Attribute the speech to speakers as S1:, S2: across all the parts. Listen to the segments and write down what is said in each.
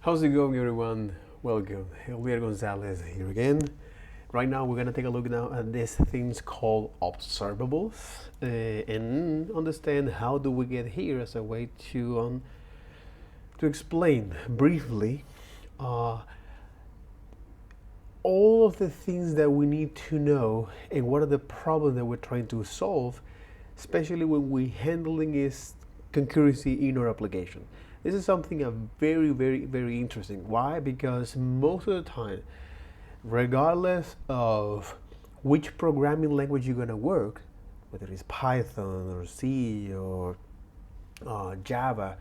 S1: How's it going, everyone? Welcome. Javier Gonzalez here again. Right now, we're gonna take a look now at these things called observables and understand how do we get here as a way to explain briefly all of the things that we need to know and what are the problems that we're trying to solve, especially when we're handling is concurrency in our application. This is something very interesting. Why? Because most of the time, regardless of which programming language you're gonna work, whether it's Python or C or Java,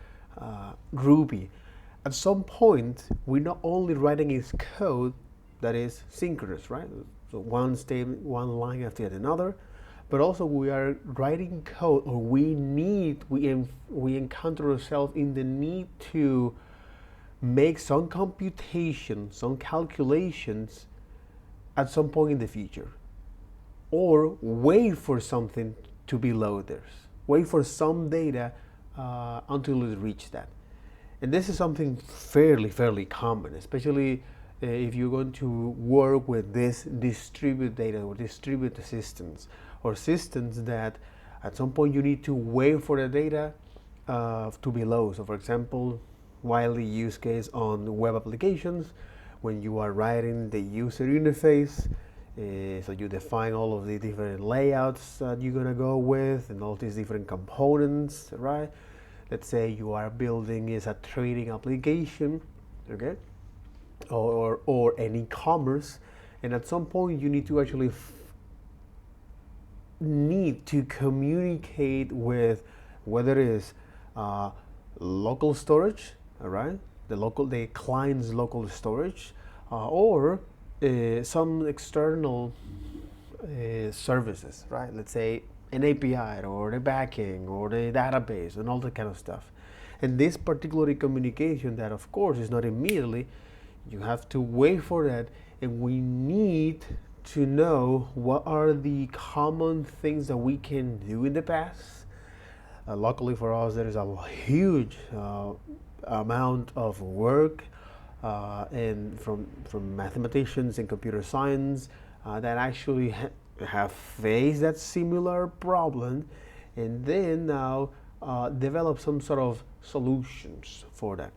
S1: Ruby, at some point we're not only writing is code that is synchronous, right? So one statement, one line after another, but also we are writing code, or we encounter ourselves in the need to make some computation, some calculations at some point in the future, or wait for something to be loaded, wait for some data until it reaches that. And this is something fairly common, especially if you're going to work with this distributed data or distributed systems, or systems that at some point you need to wait for the data to be low. So for example, widely used case on web applications, when you are writing the user interface, so you define all of the different layouts that you're gonna go with and all these different components, right? Let's say you are building is a trading application, okay? Or an e-commerce, and at some point you need to actually need to communicate with whether it is local storage, all right, the client's local storage, or some external services, right? Let's say an API or the backend or the database and all that kind of stuff. And this particular communication that of course is not immediately, you have to wait for that, and we need to know what are the common things that we can do in the past. Luckily for us, there is a huge amount of work and from mathematicians and computer science that actually have faced that similar problem, and then now develop some sort of solutions for that.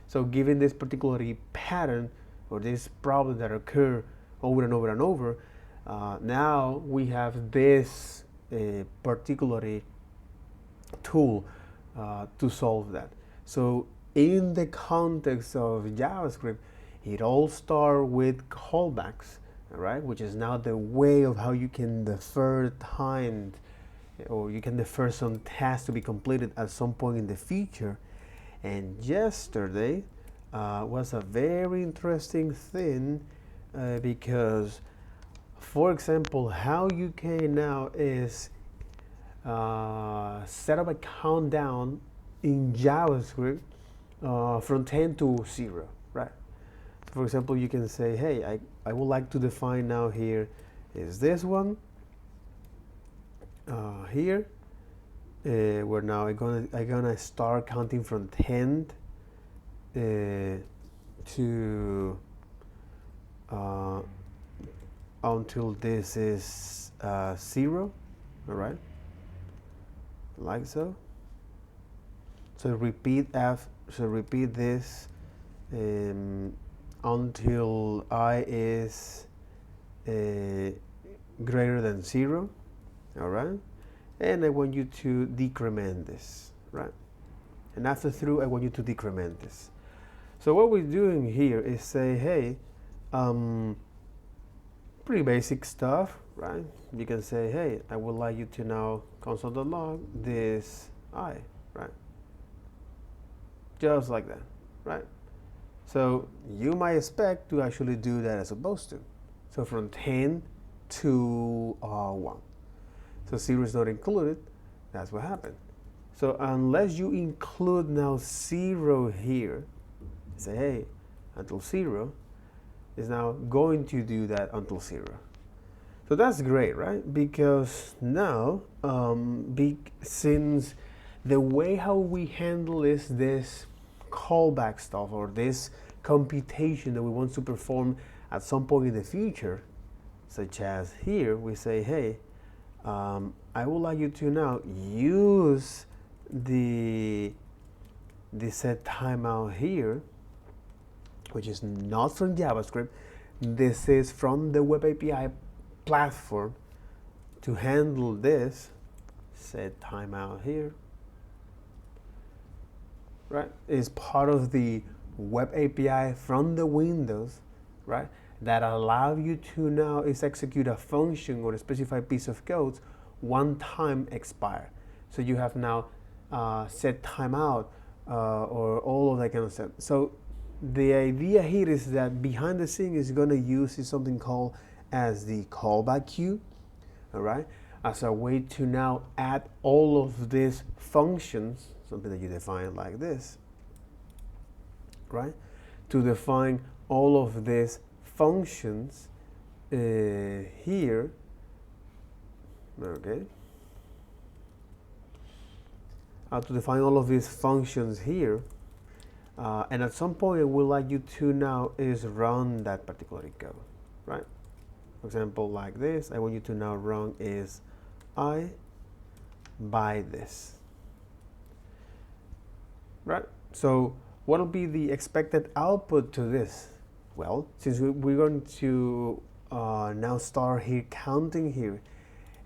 S1: So given this particular pattern or this problem that occur over and over, now we have this particular tool to solve that. So in the context of JavaScript, it all starts with callbacks, right? Which is now the way of how you can defer time, or you can defer some tasks to be completed at some point in the future. And yesterday was a very interesting thing because, for example, how you can now is set up a countdown in JavaScript from 10 to 0, right? For example, you can say, hey, I would like to define now here is this one here, where now I'm gonna start counting from 10 to until this is 0, all right, like so. So repeat this until I is greater than 0, all right. And I want you to decrement this, right? And after through, I want you to decrement this. So what we're doing here is say, hey, pretty basic stuff, right? You can say, hey, I would like you to now console.log this I, right? Just like that, right? So you might expect to actually do that as opposed to. So from 10 to 1. So 0 is not included. That's what happened. So unless you include now 0 here, say, hey, until 0, is now going to do that until 0. So that's great, right? Because now, since the way how we handle this callback stuff, or this computation that we want to perform at some point in the future, such as here, we say, hey, I would like you to now use the set timeout here, which is not from JavaScript. This is from the Web API platform to handle this. Set timeout here, right? Is part of the Web API from the Windows, right? That allow you to now is execute a function or a specified piece of code one time expire. So you have now set timeout or all of that kind of stuff. So the idea here is that behind the scene is going to use something called as the callback queue, all right, as a way to now add all of these functions, something that you define like this, right, to define all of these functions here, okay, to define all of these functions here. And at some point, I would like you to now is run that particular code, right? For example, like this, I want you to now run is I buy this, right? So what will be the expected output to this? Well, since we're going to now start here counting here,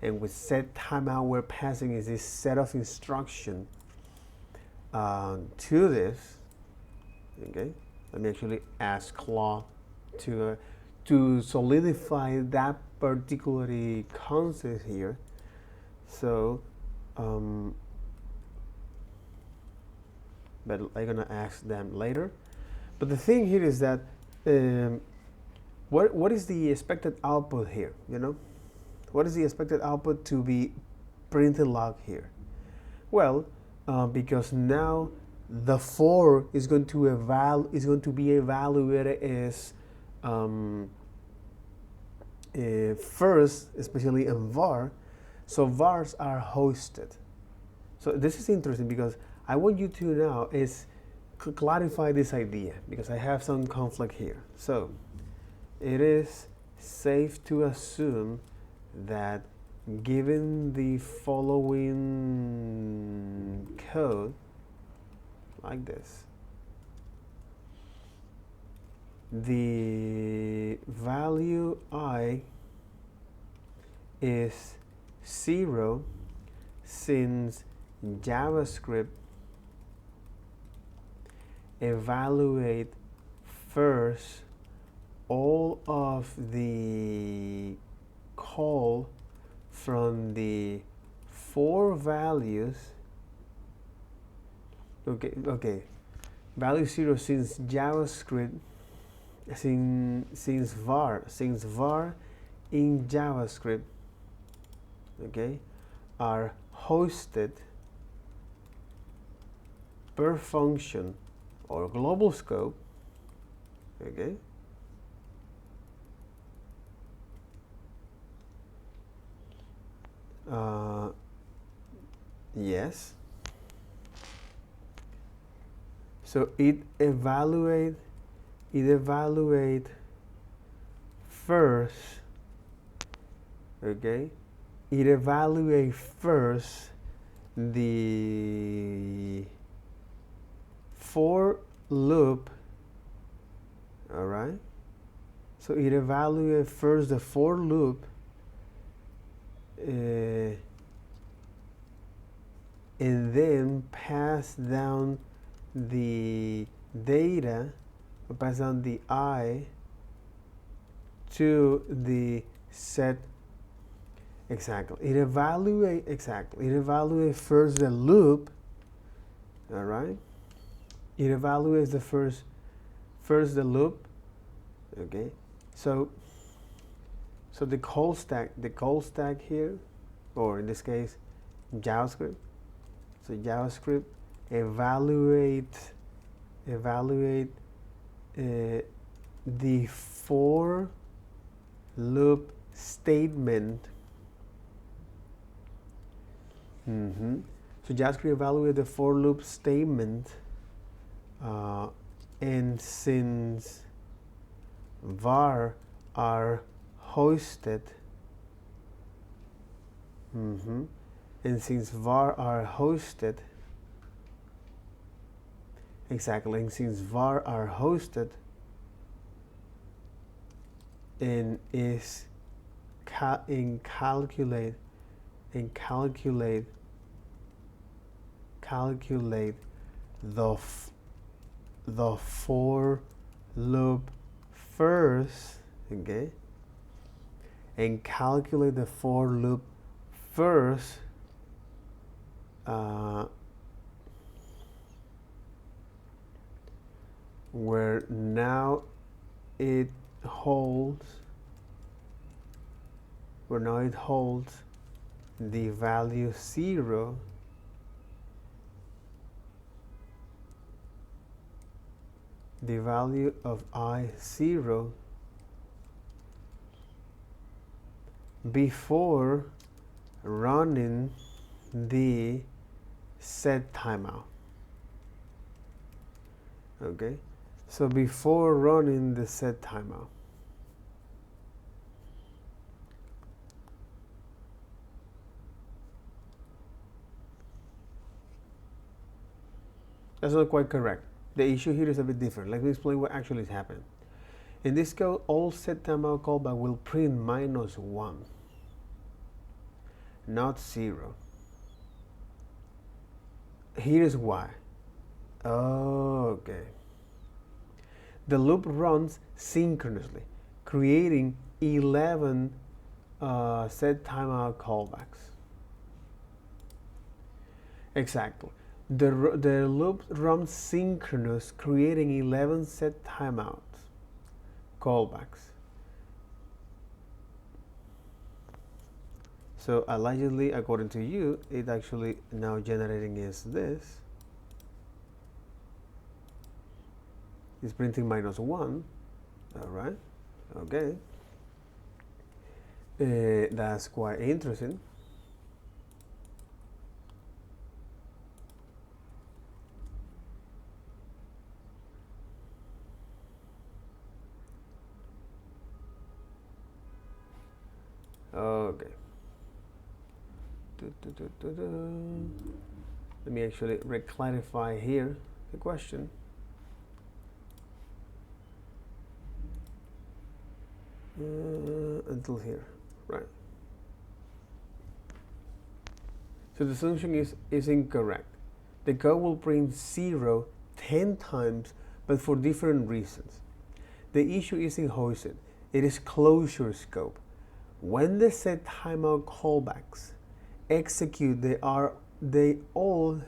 S1: and with set timeout, we're passing is this set of instruction to this. Okay, let me actually ask Claude to solidify that particular concept here. So, but I'm gonna ask them later. But the thing here is that what is the expected output here? You know, what is the expected output to be printed log here? Well, because now the for is going to be evaluated as first, especially in var. So vars are hosted. So this is interesting because I want you to now is clarify this idea because I have some conflict here. So it is safe to assume that given the following code like this, the value I is 0 since JavaScript evaluate first all of the call from the 4 values. Okay. Value 0 since JavaScript, since var in JavaScript, okay, are hosted per function or global scope, okay. Yes. So it evaluate first, okay? It evaluate first the for loop, all right? So it evaluate first the for loop and then pass down the data, pass down the I to the set. Exactly. It evaluates first the loop. All right. It evaluates the first the loop. Okay. So the call stack here, or in this case, JavaScript. So JavaScript evaluate the for loop statement. So JavaScript evaluate the for loop statement and since var are hosted, and since var are hosted, exactly, and since var are hosted and is calculate the for loop first, okay, and calculate the for loop first, where now it holds the value 0 the value of I 0 before running the set timeout. Okay, so before running the set timeout. That's not quite correct. The issue here is a bit different. Let me explain what actually is happening. In this code, all set timeout callback will print -1, not 0. Here's why. Okay. The loop runs synchronously, creating 11 set timeout callbacks. Exactly. The loop runs synchronous, creating 11 set timeout callbacks. So allegedly, according to you, it actually now generating is this. It's printing -1. All right. Okay. That's quite interesting. Okay. Let me actually clarify here the question. Until here, right? So the solution is incorrect. The code will print 0 10 times, but for different reasons. The issue isn't hosted; it is closure scope. When the set timeout callbacks execute, they all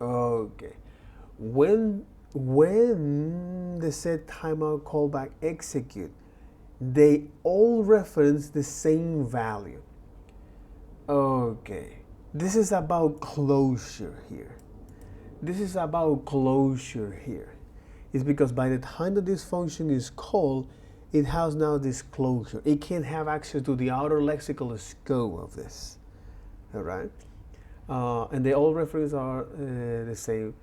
S1: okay. When the set timeout callback execute, they all reference the same value. Okay, this is about closure here. It's because by the time that this function is called, it has now this closure. It can't have access to the outer lexical scope of this. All right, and they all references are the same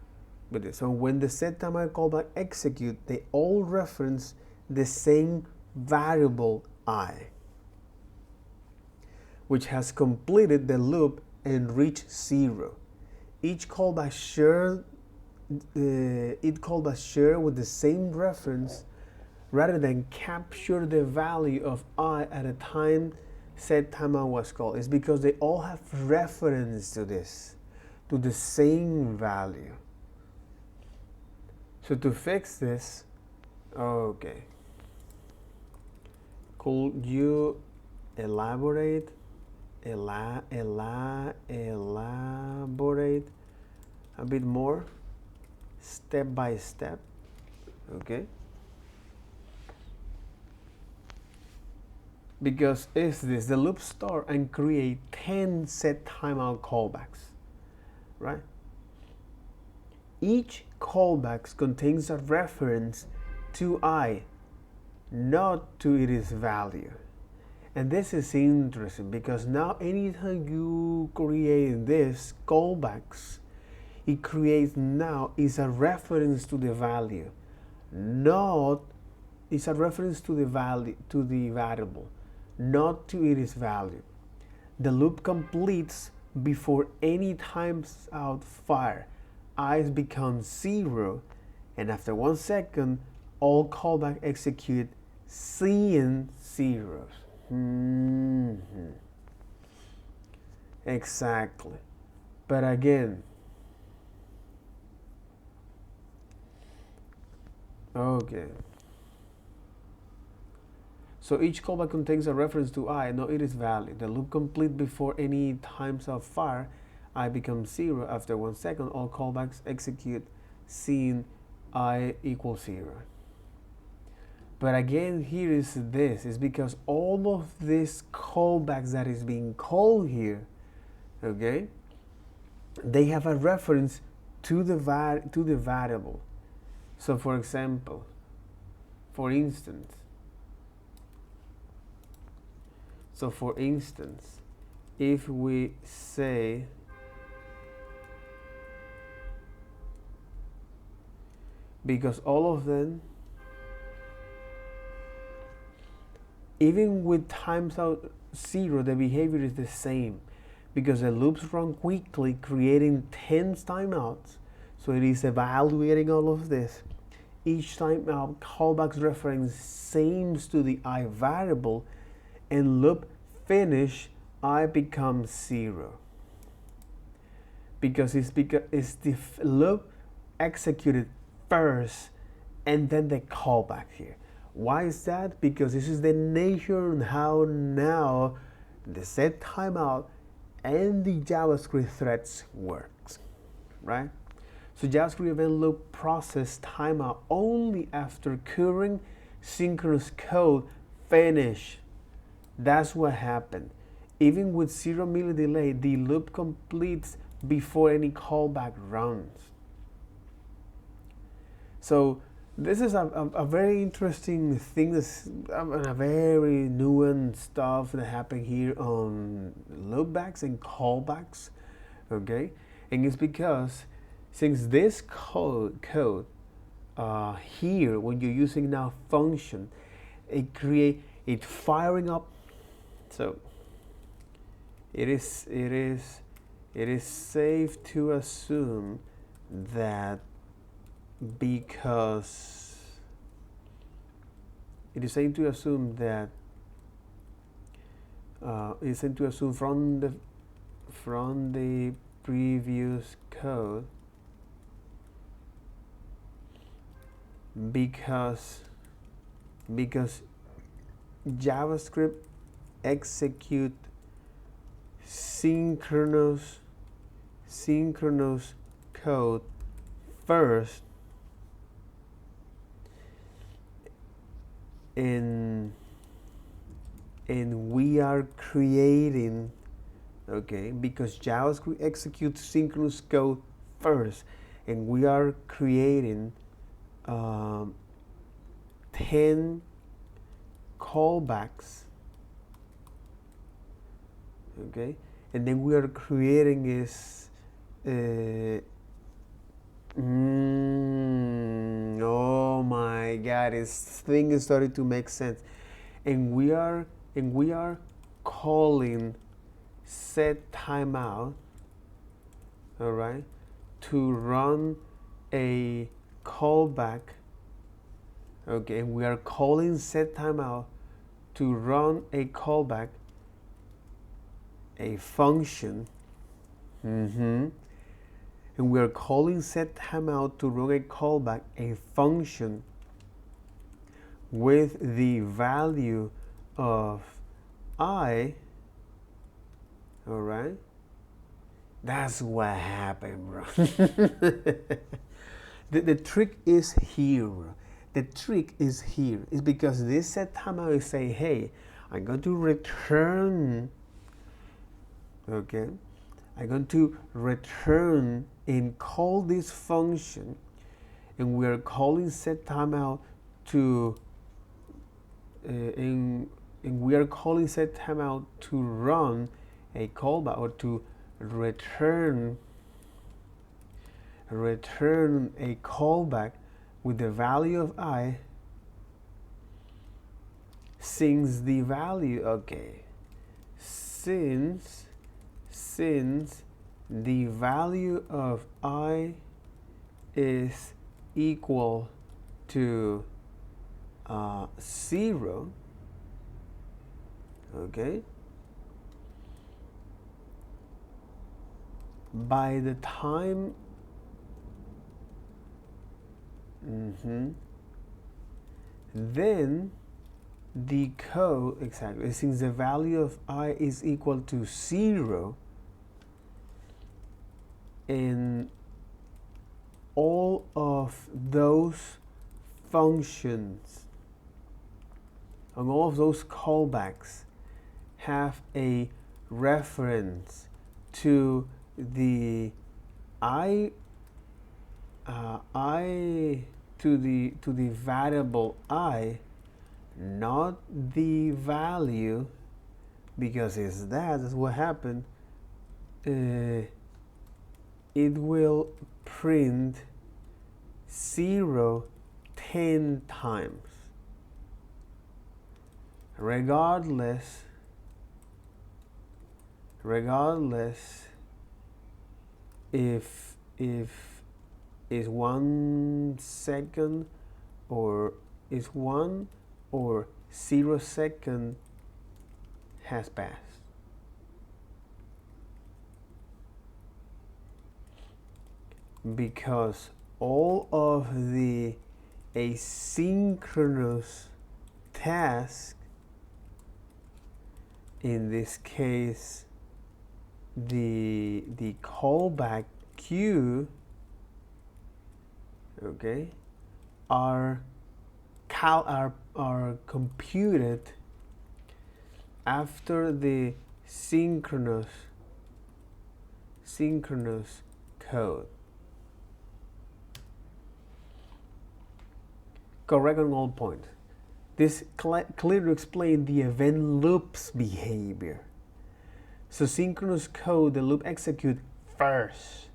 S1: with this. So when the set timeout callback execute, they all reference the same variable I, which has completed the loop and reached 0. Each callback share with the same reference rather than capture the value of I at a time set timeout was called. It's because they all have reference to this, to the same value. So to fix this, okay, could you elaborate a bit more, step by step? Okay. Because is this the loop start and create 10 set timeout callbacks, right? Each callback contains a reference to I, not to its value. And this is interesting because now anytime you create this callbacks, it creates now is a reference to the value. Not is a reference to the value, to the variable, not to its value. The loop completes before any times out fire. I becomes 0, and after 1 second, all callback execute seeing zeros. Exactly. But again, okay. So each callback contains a reference to I, not its value. The loop complete before any times of fire. I becomes 0. After 1 second, all callbacks execute seeing I equals 0. But again, here is this, is because all of these callbacks that is being called here, okay, they have a reference to the variable. So for example, for instance, if we say because all of them, even with times out 0, the behavior is the same because the loops run quickly, creating 10 timeouts. So it is evaluating all of this. Each timeout callbacks reference sames to the I variable, and loop finish I becomes 0. Because it's the loop executed first and then the callback here. Why is that? Because this is the nature and how now the set timeout and the JavaScript threads works, right? So JavaScript event loop process timeout only after current synchronous code finish. That's what happened. Even with 0 milli delay, the loop completes before any callback runs. So this is a very interesting thing, a very nuanced stuff that happened here on loopbacks and callbacks, okay? And it's because since this code here, when you're using now function, it firing up. So it is safe to assume that because it is safe to assume that it's safe to assume from the previous code, because JavaScript execute synchronous code first, and we are creating, okay, because JavaScript executes synchronous code first, and we are creating 10 callbacks, okay, and then we are creating is oh my god, this thing is starting to make sense, and we are calling set timeout, all right, to run a callback, okay, and we are calling set timeout to run a callback, a function, and we are calling set timeout to run a callback, a function with the value of I, all right? That's what happened, bro. The trick is here, bro. The trick is here. It's because this set timeout is saying, hey, I'm going to return, okay? I'm going to return and call this function, and we are calling set timeout to, and we are calling set timeout to run a callback, or to return a callback with the value of I, since the value, okay, since the value of I is equal to 0, okay, by the time then the code, exactly, since the value of I is equal to 0, and all of those functions and all of those callbacks have a reference to the to the variable I, not the value, because that's what happened. It will print 0 10 times, regardless if is 1 second or is 1 or 0 second has passed. Because all of the asynchronous tasks, in this case the callback queue, okay, are computed after the synchronous code. Correct on all points. This clearly explains the event loops behavior. So synchronous code, the loop execute first.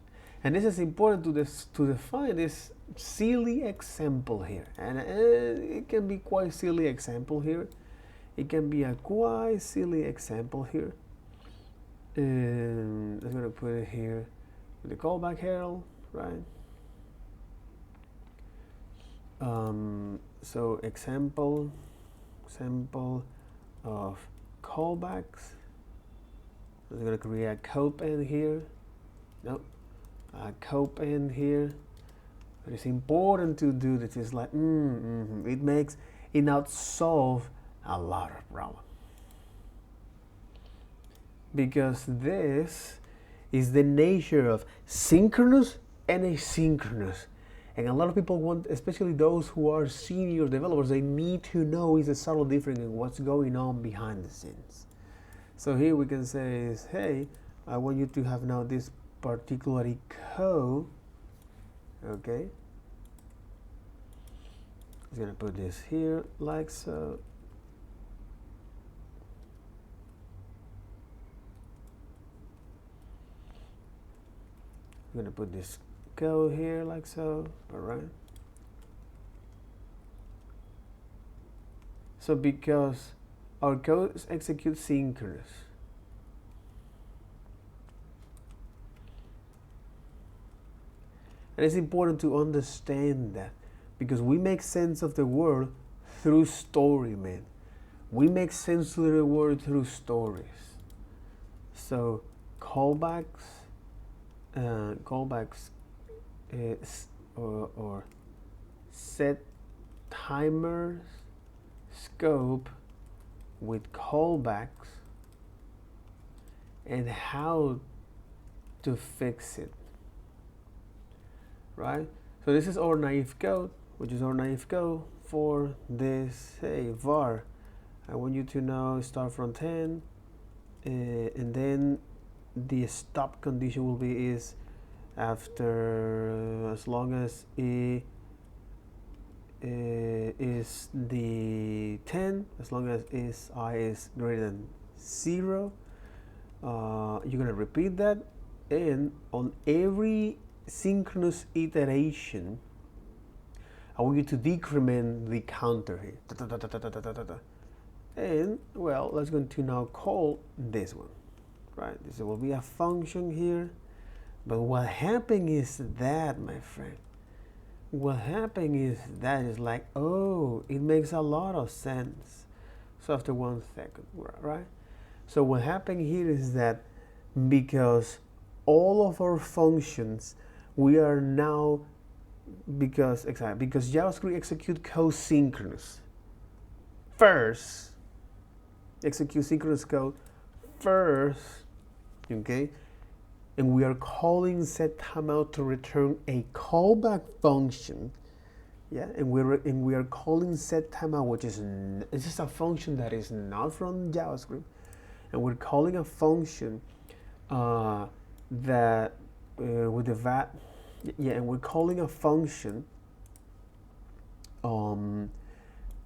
S1: And this is important to define this silly example here. And it can be quite silly example here. It can be a quite silly example here. I'm going to put it here with the callback herald, right? So example of callbacks. I'm going to create a code pen here. Nope, a code pen here. But it's important to do this. It's like it not solve a lot of problems, because this is the nature of synchronous and asynchronous. And a lot of people want, especially those who are senior developers, they need to know is a subtle difference in what's going on behind the scenes. So here we can say is, hey, I want you to have now this particular code, okay? I'm gonna put this here like so. I'm gonna put this code here like so, all right? So because our code executes synchronous, and it's important to understand that, because we make sense of the world through story, man. We make sense of the world through stories. So callbacks or set timers scope with callbacks and how to fix it, right? So this is our naive code, which is our naive code for this, hey, var. I want you to now start from 10, and then the stop condition will be is after, as long as it is the 10, as long as I is greater than 0, you're gonna repeat that, and on every synchronous iteration, I want you to decrement the counter here. Da, da, da, da, da, da, da, da, da. And well, let's go to now call this one, right? This will be a function here. But what happened is that, my friend, what happened is that is like, oh, it makes a lot of sense. So after 1 second, right? So what happened here is that because all of our functions, we are now, because JavaScript execute code synchronous. First, execute synchronous code first, okay? And we are calling setTimeout to return a callback function, yeah. And we are calling setTimeout, which is this is a function that is not from JavaScript, and we're calling a function that with the and we're calling a function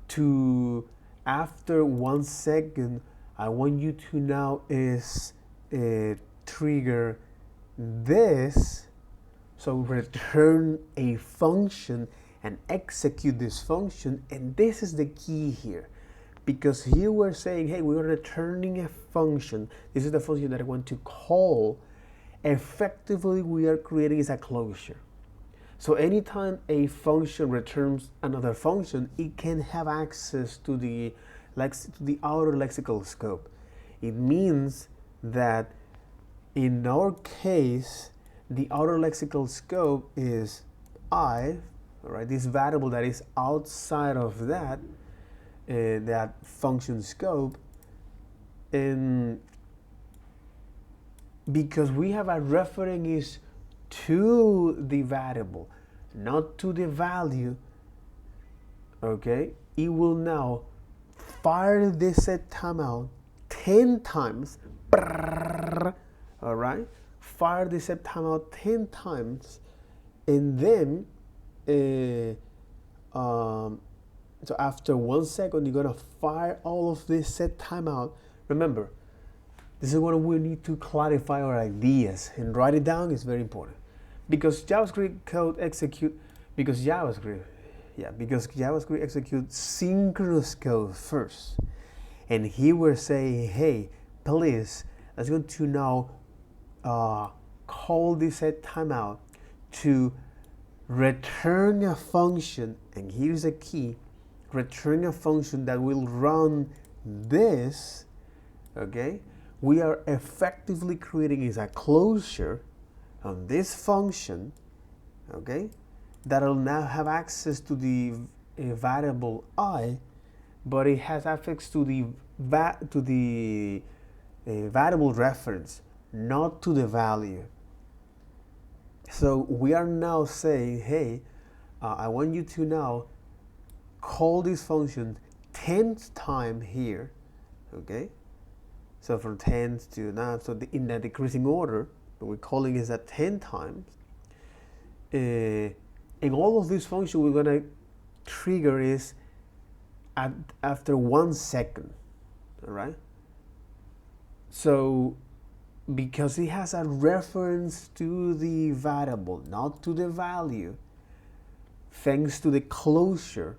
S1: to after 1 second. I want you to now is trigger this, so return a function and execute this function. And this is the key here, because here we're saying, hey, we're returning a function. This is the function that I want to call. Effectively, we are creating is a closure. So anytime a function returns another function, it can have access to the outer lexical scope. It means that in our case, the outer lexical scope is I, all right, this variable that is outside of that function scope, and because we have a reference is to the variable, not to the value, okay, it will now fire this setTimeout 10 times, all right, fire this setTimeout 10 times, and then so after 1 second, you're gonna fire all of this setTimeout. Remember, this is what we need to clarify our ideas and write it down. Is very important, because JavaScript code execute, because JavaScript executes synchronous code first. And here we're saying, hey, please, let's go to now call this setTimeout to return a function, and here's a key, return a function that will run this, okay? We are effectively creating is a closure on this function, okay, that will now have access to the variable I, but it has access to the variable reference, not to the value. So we are now saying, hey, I want you to now call this function 10th time here, okay? So from 10 to now, so in the decreasing order, we're calling is at 10 times. And all of these functions we're gonna trigger is after 1 second, all right? So because it has a reference to the variable, not to the value, thanks to the closure,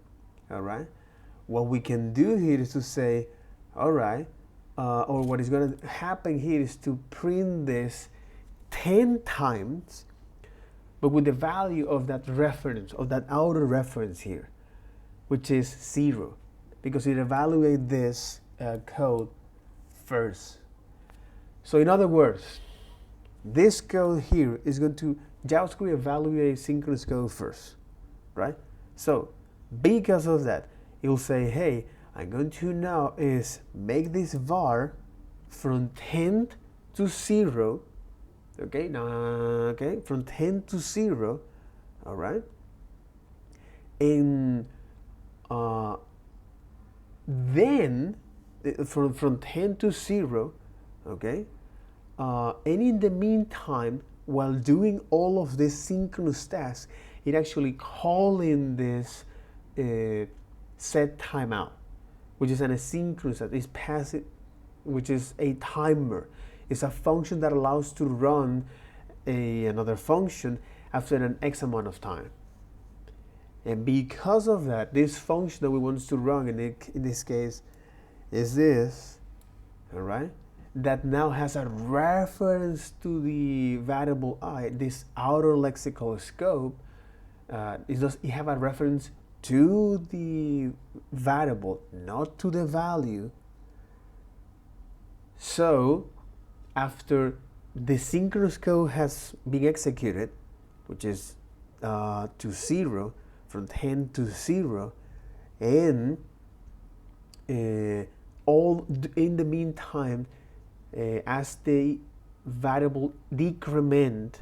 S1: all right? What we can do here is to say, all right, or what is going to happen here is to print this 10 times, but with the value of that reference, of that outer reference here, which is 0, because it evaluates this code first. So in other words, this code here is going to JavaScript evaluate synchronous code first, right? So because of that, it will say, hey, I'm going to now is make this var from 10 to 0, okay, now, okay, from 10 to 0, all right, and then from 10 to 0, okay, and in the meantime, while doing all of this synchronous tasks, it actually calling this setTimeout, which is an asynchronous, is passive, which is a timer. It's a function that allows to run another function after an X amount of time. And because of that, this function that we want to run in this case is this, all right? That now has a reference to the variable I. This outer lexical scope it have a reference to the variable, not to the value. So after the synchronous code has been executed, which is to 0, from 10 to 0, and all in the meantime, as the variable decrement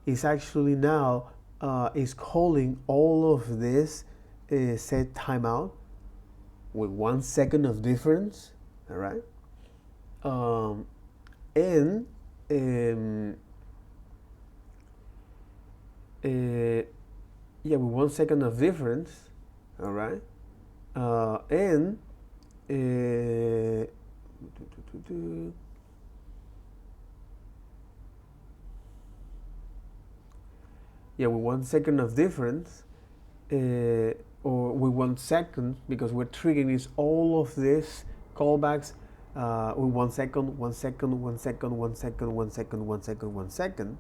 S1: is actually now is calling all of this set timeout with 1 second of difference, all right? And yeah, with 1 second of difference, all right? And yeah, with 1 second of difference, or with 1 second, because we're triggering is all of this callbacks with 1 second, 1 second, 1 second, 1 second, 1 second, 1 second, 1 second.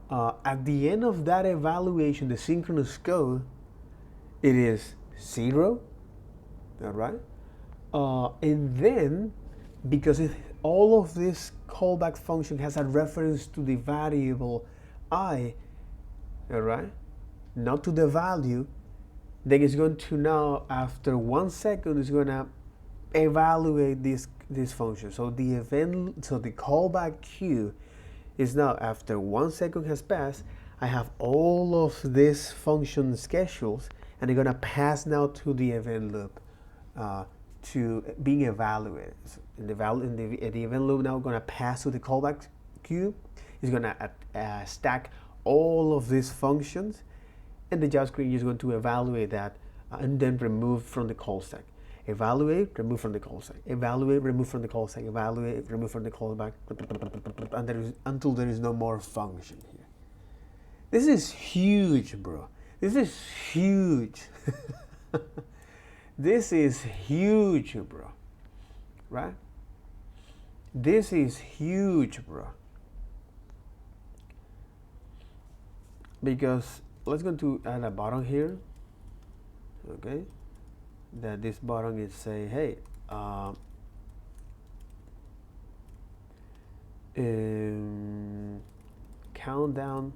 S1: At the end of that evaluation, the synchronous code, it is 0, all right? And then, because all of this callback function has a reference to the variable I, all right, not to the value, then it's going to now, after 1 second, it's going to evaluate this function. So the callback queue is now, after 1 second has passed, I have all of these function schedules, and they're going to pass now to the event loop to being evaluated. So the event loop now going to pass to the callback queue. It's going to stack all of these functions, and the JavaScript is going to evaluate that and then remove from the call stack. Evaluate, remove from the call stack. Evaluate, remove from the call stack. Evaluate, remove from the callback, and until there is no more function here. This is huge, bro. This is huge. This is huge, bro. Right? This is huge, bro. Because let's go to add a button here. Okay, that this button is say, hey, countdown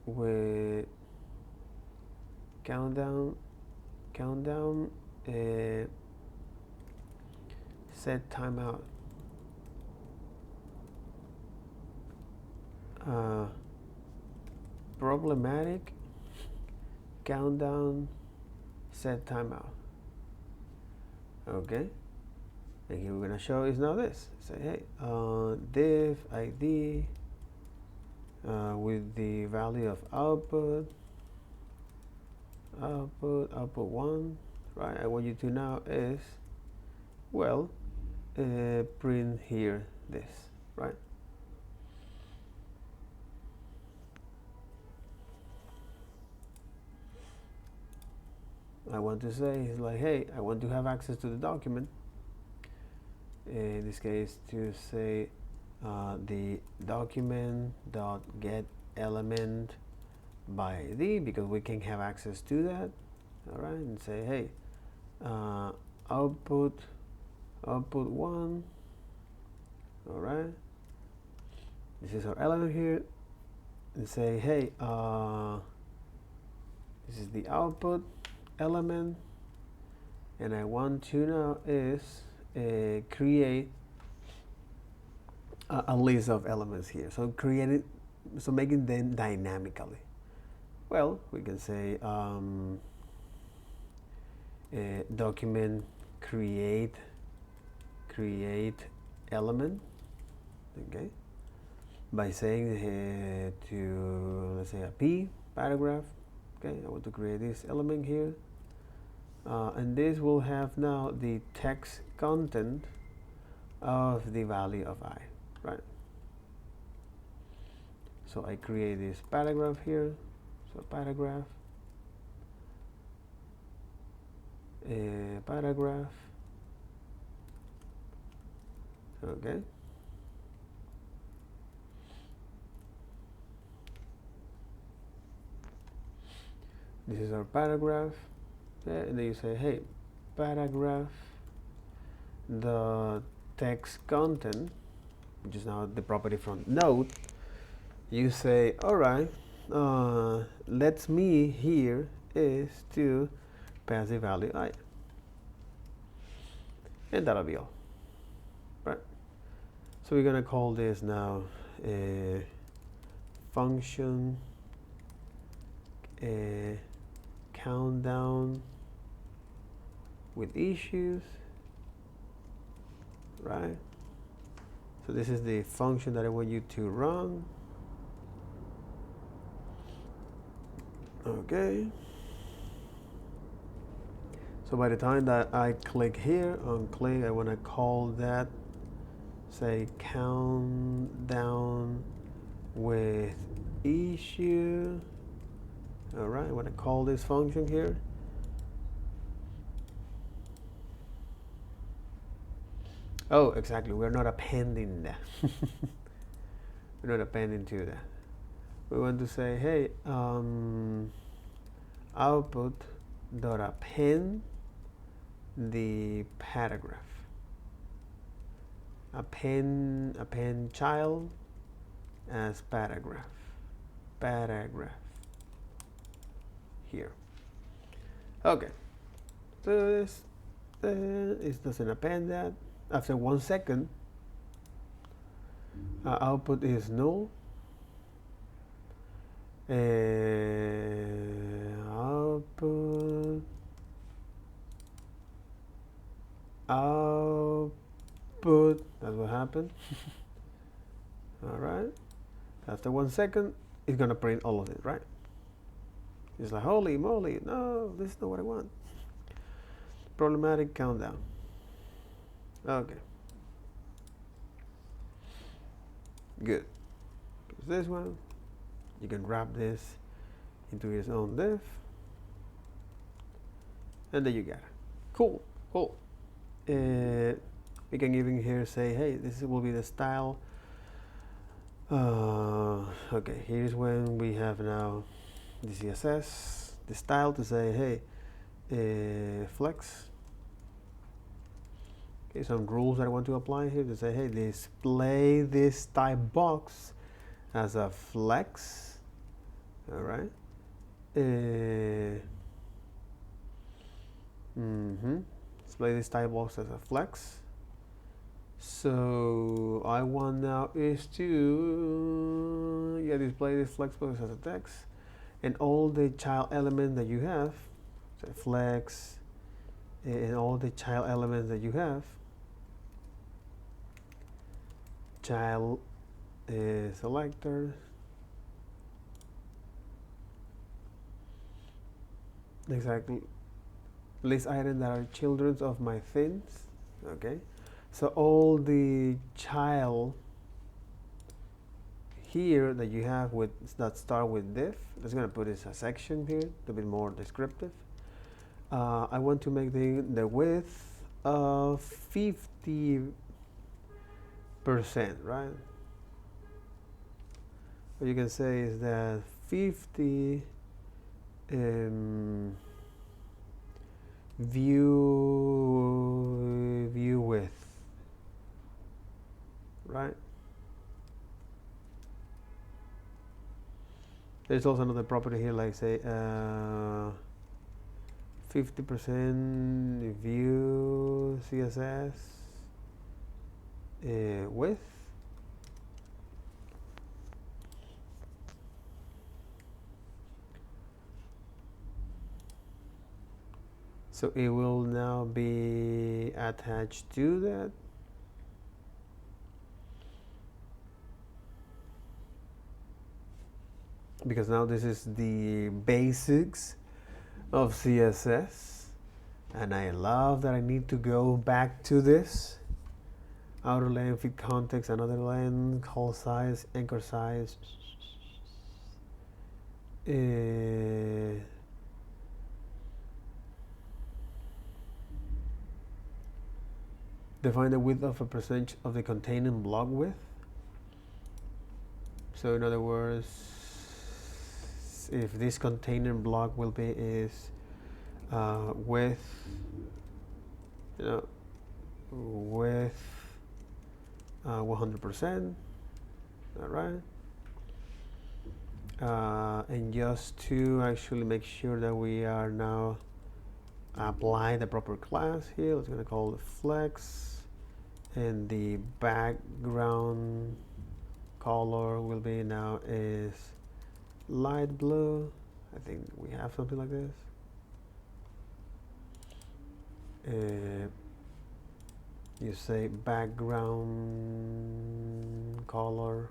S1: with countdown set timeout. Problematic countdown set timeout. Okay, and here we're gonna show is now this. Say, hey, div ID with the value of output 1, right? And what you do now is, well, print here this, right? I want to say is like, hey, I want to have access to the document. In this case, to say the document.get element by ID, because we can have access to that. All right, and say, hey, output 1. All right, this is our element here, and say, hey, this is the output element, and I want to now is create a list of elements here. So create it, so making them dynamically. Well, we can say document create element, okay, by saying to, let's say, a P paragraph. Okay, I want to create this element here, and this will have now the text content of the value of I, right? So I create this paragraph here, So paragraph, paragraph. Okay. This is our paragraph. Okay. And then you say, hey, paragraph, the text content, which is now the property from node. You say, all right, let me here is to pass the value I, and that'll be all, right? So we're gonna call this now a function, a countdown with issues, right? So this is the function that I want you to run. Okay. So by the time that I click here on click, I want to call that, say, countdown with issue. All right, I want to call this function here. Oh, exactly. We're not appending that. We're not appending to that. We want to say, hey, output dot append the paragraph. Append child as paragraph. Paragraph here. Okay. So this it doesn't append that. After 1 second, output is null. Output that's what happened. All right, after 1 second it's gonna print all of it, right? It's like, holy moly, no, this is not what I want. Problematic countdown. Okay, good. This one, you can wrap this into its own div, and there you got it. Cool. We can even here say, hey, this will be the style. Okay, here's when we have now the CSS, the style to say, hey, flex. Okay, some rules that I want to apply here to say, hey, display this type box as a flex. All right. Display this type box as a flex. So I want now is to display this flex box as a text, and all the child elements that you have, so flex, and all the child elements that you have, child selector, exactly, list items that are children of my things. Okay, so all the child here that you have with that start with div, that's going to put this a section here to be more descriptive. I want to make the width of 50%, right? What you can say is that 50 view width, right? There's also another property here, like say 50% view CSS width. So it will now be attached to that. Because now this is the basics of CSS, and I love that I need to go back to this. Outer length, fit context, another length, call size, anchor size. define the width of a percentage of the containing block width. So in other words, if this containing block will be is width, with 100%, all right. And just to actually make sure that we are now apply the proper class here, it's going to call it flex, and the background color will be now is light blue. I think we have something like this. You say background color,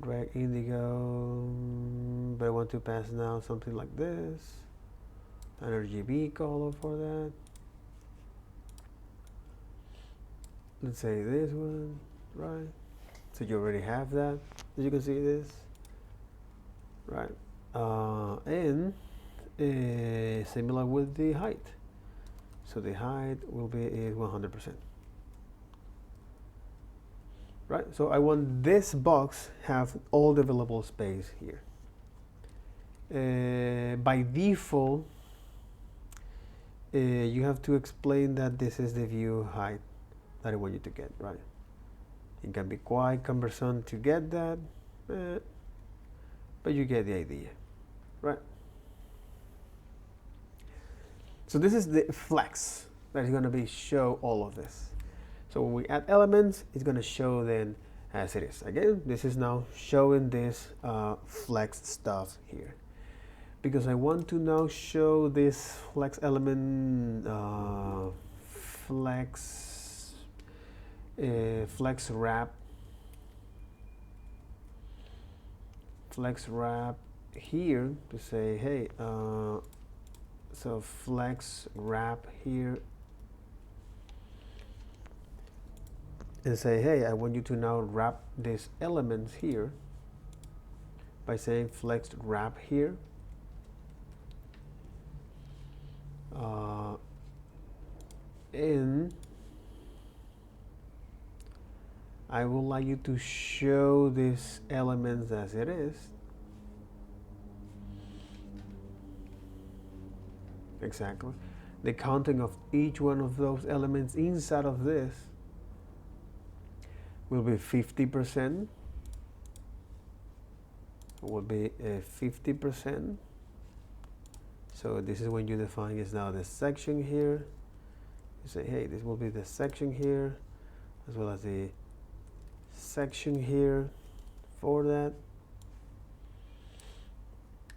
S1: drag indigo, but I want to pass now something like this, an RGB color for that. Let's say this one, right? So you already have that, as you can see this, right? And similar with the height. So the height will be 100%. Right, so I want this box have all the available space here. By default, you have to explain that this is the view height that I want you to get, right? It can be quite cumbersome to get that, but you get the idea, right? So this is the flex that is going to be show all of this. So when we add elements, it's going to show then as it is. Again, this is now showing this flex stuff here. Because I want to now show this flex element, flex wrap here to say, hey, so flex wrap here, and say, hey, I want you to now wrap these elements here by saying flex wrap here. And I would like you to show these elements as it is. Exactly. The counting of each one of those elements inside of this will be 50%. Will be 50%. So this is when you define is now the section here. You say, hey, this will be the section here, as well as the section here for that.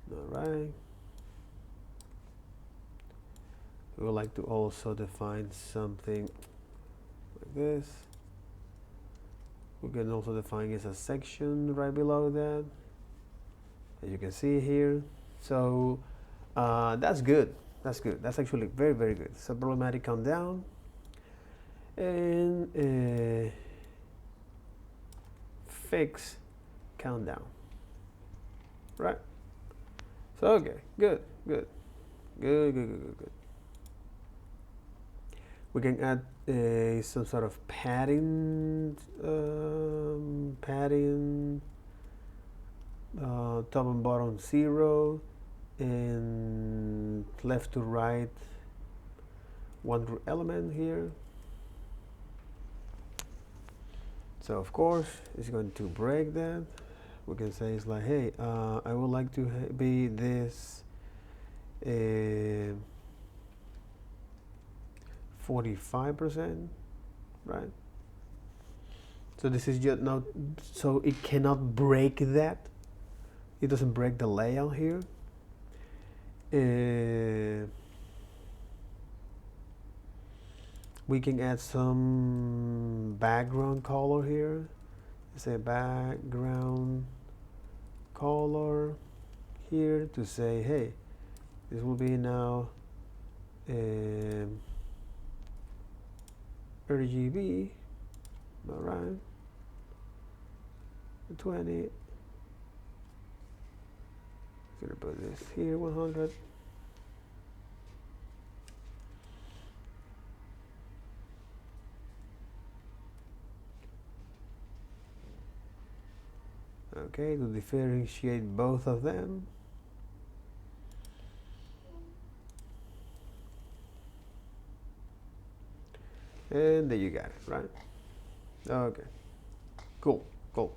S1: All right. We would like to also define something like this. We can also define as a section right below that, as you can see here. So that's good. That's good. That's actually very, very good. So problematic countdown and fix countdown. Right. So okay, good. We can add some sort of padding, top and bottom 0, and left to right one root element here. So of course it's going to break that. We can say it's like, hey, I would like to be this 45%, right? So this is just now, so it cannot break that. It doesn't break the layout here. We can add some background color here. Say background color here to say, hey, this will be now RGB, All right. 20. Gonna put this here, 100. Okay, to differentiate both of them. And there you got it, right? Okay, cool, cool.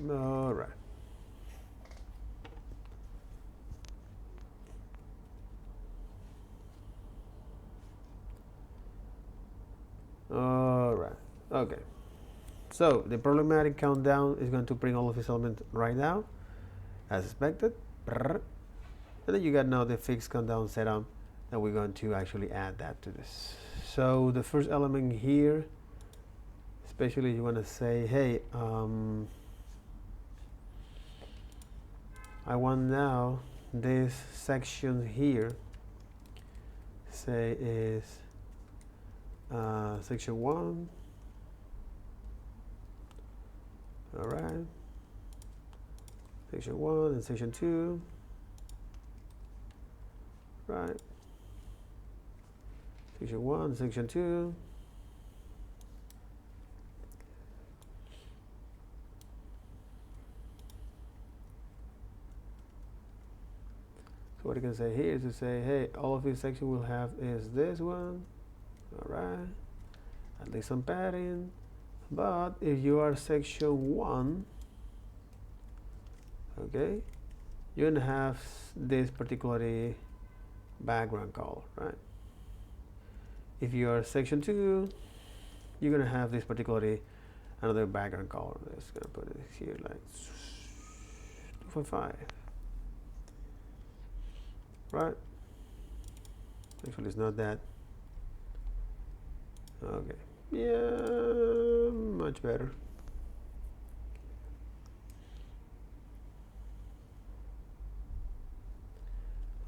S1: All right. All right. Okay. So the problematic countdown is going to bring all of these elements right now, as expected. And then you got now the fixed countdown setup, and we're going to actually add that to this. So the first element here, especially you want to say, hey, I want now this section here, say is section 1. All right. Section 1 and section 2. Right. Section 1, section 2. So what you can say here is to say, hey, all of these sections will have is this one. All right. At least some padding. But if you are section 1, okay, you're gonna have this particular background color, right? If you are section 2, you're gonna have this particular another background color. Let's gonna put it here like 2.5, right? Actually, it's not that. Okay, yeah, much better.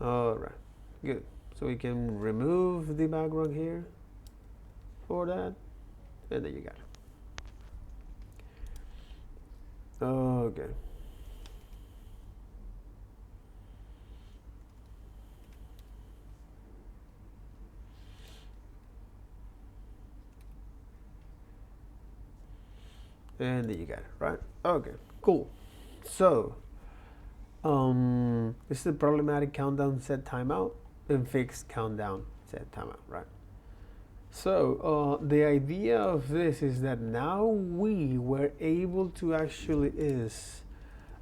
S1: All right, good. So we can remove the background here for that, and there you got it. Okay. And there you got it, right? Okay, cool. So, this is the problematic countdown set timeout and fixed countdown set timeout, right? So, the idea of this is that now we were able to actually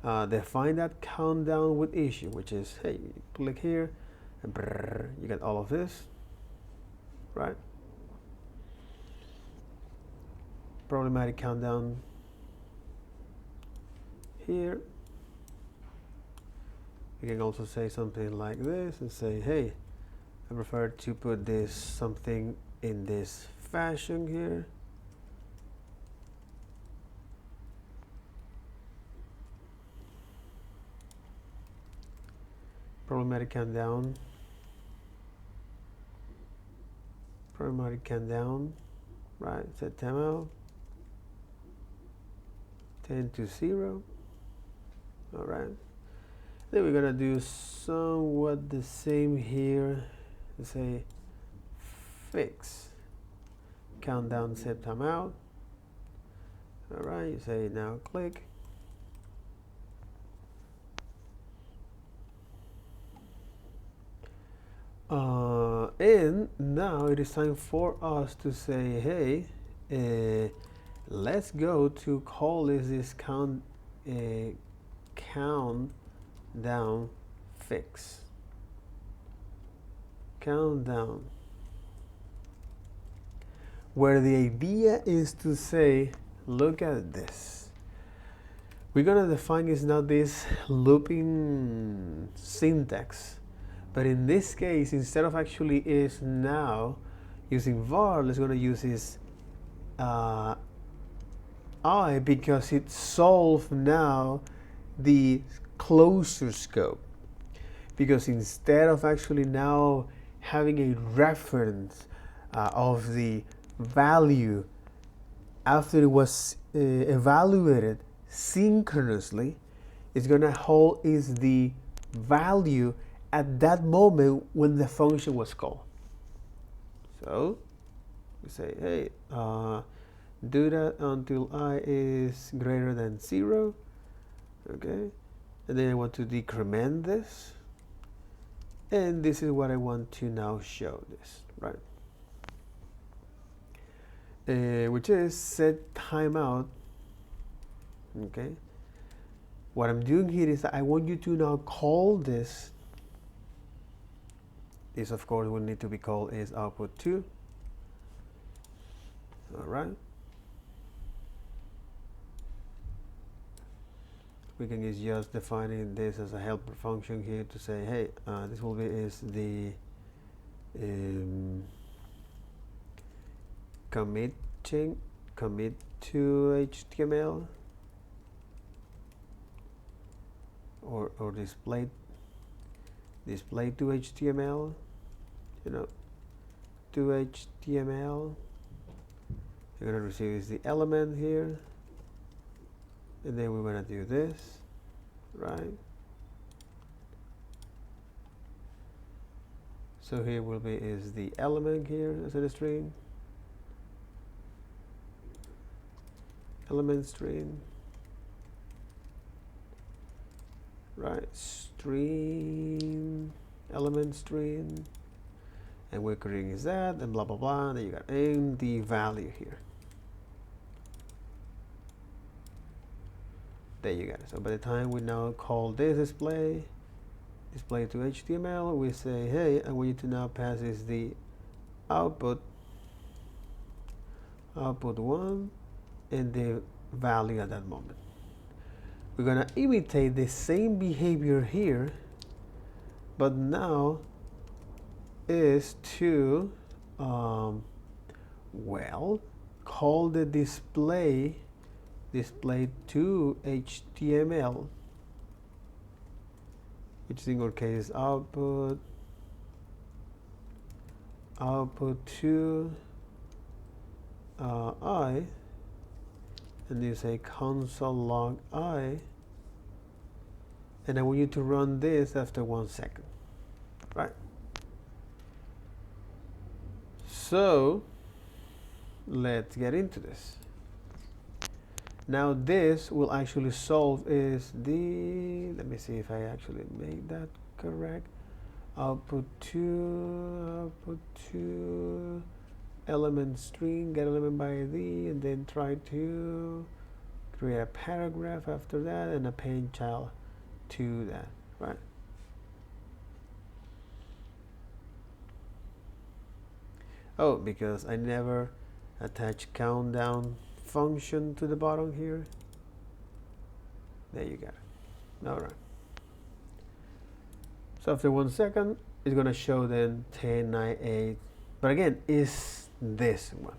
S1: define that countdown with issue, which is, hey, you click here, and brrr, you get all of this, right? Problematic countdown here. You can also say something like this and say, hey, I prefer to put this something in this fashion here. Problematic countdown. Problematic countdown. Right, set timeout. 10 to 0. All right. Then we're gonna do somewhat the same here. Let's say fix countdown set timeout. All right, you say now click. And now it is time for us to say, hey, let's go to call this countdown fix. Countdown. Where the idea is to say, look at this. We're gonna define is not this looping syntax, but in this case, instead of actually is now using var, let's gonna use this I, because it solved now the closure scope. because instead of actually now having a reference of the value after it was evaluated synchronously, it's going to hold is the value at that moment when the function was called. So we say, hey, do that until I is greater than 0. Okay, and then I want to decrement this, and this is what I want to now show this, right? Which is set timeout. Okay, what I'm doing here is that I want you to now call this. This of course will need to be called is output 2. All right, we can just defining this as a helper function here to say, hey, this will be is the commit to HTML or display to HTML, you know, to HTML. You're going to receive is the element here, and then we're going to do this, right? So here will be is the element here as a string, element string, right? String, element string, and we're creating is that, and blah blah blah. Then you got the value here. There you got it. So by the time we now call this display to HTML, we say, hey, I want you to now pass is the output 1 and the value at that moment. We're gonna imitate the same behavior here, but now is to well, call the display to HTML, which in our case output to I, and you say console log I, and I want you to run this after 1 second, right? So let's get into this. Now this will actually solve is the, let me see if I actually made that correct. Output to element string, get element by ID, and then try to create a paragraph after that and append child to that, right? Oh, because I never attach countdown function to the bottom here. There you got it. All right. So after 1 second, it's going to show then 10, 9, 8. But again, is this one.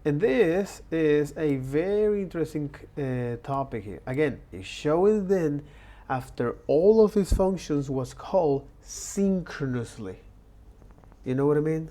S1: And this is a very interesting topic here. Again, it's showing then after all of these functions was called synchronously. You know what I mean?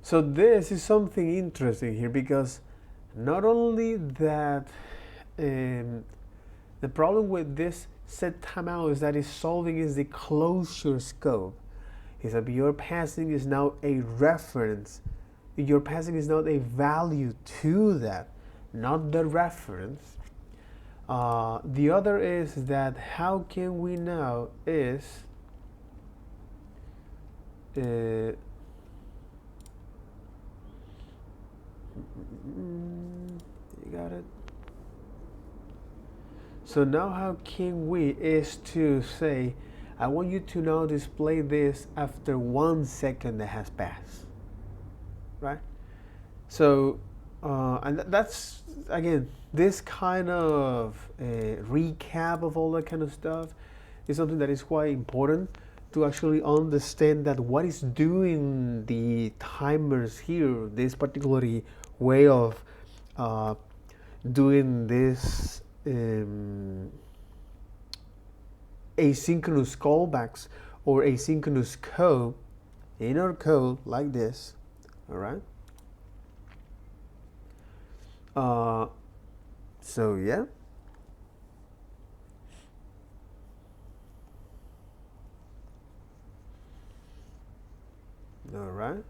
S1: So this is something interesting here because Not only that, the problem with this set timeout is that it's solving is the closure scope. Is that your passing is now a reference. Your passing is not a value to that, not the reference. The other is that how can we now is you got it. So now how can we is to say, I want you to now display this after 1 second that has passed, right? So, and that's, again, this kind of recap of all that kind of stuff is something that is quite important to actually understand that what is doing the timers here, this particular way of doing this asynchronous callbacks or asynchronous code in our code like this, all right? So yeah. All right.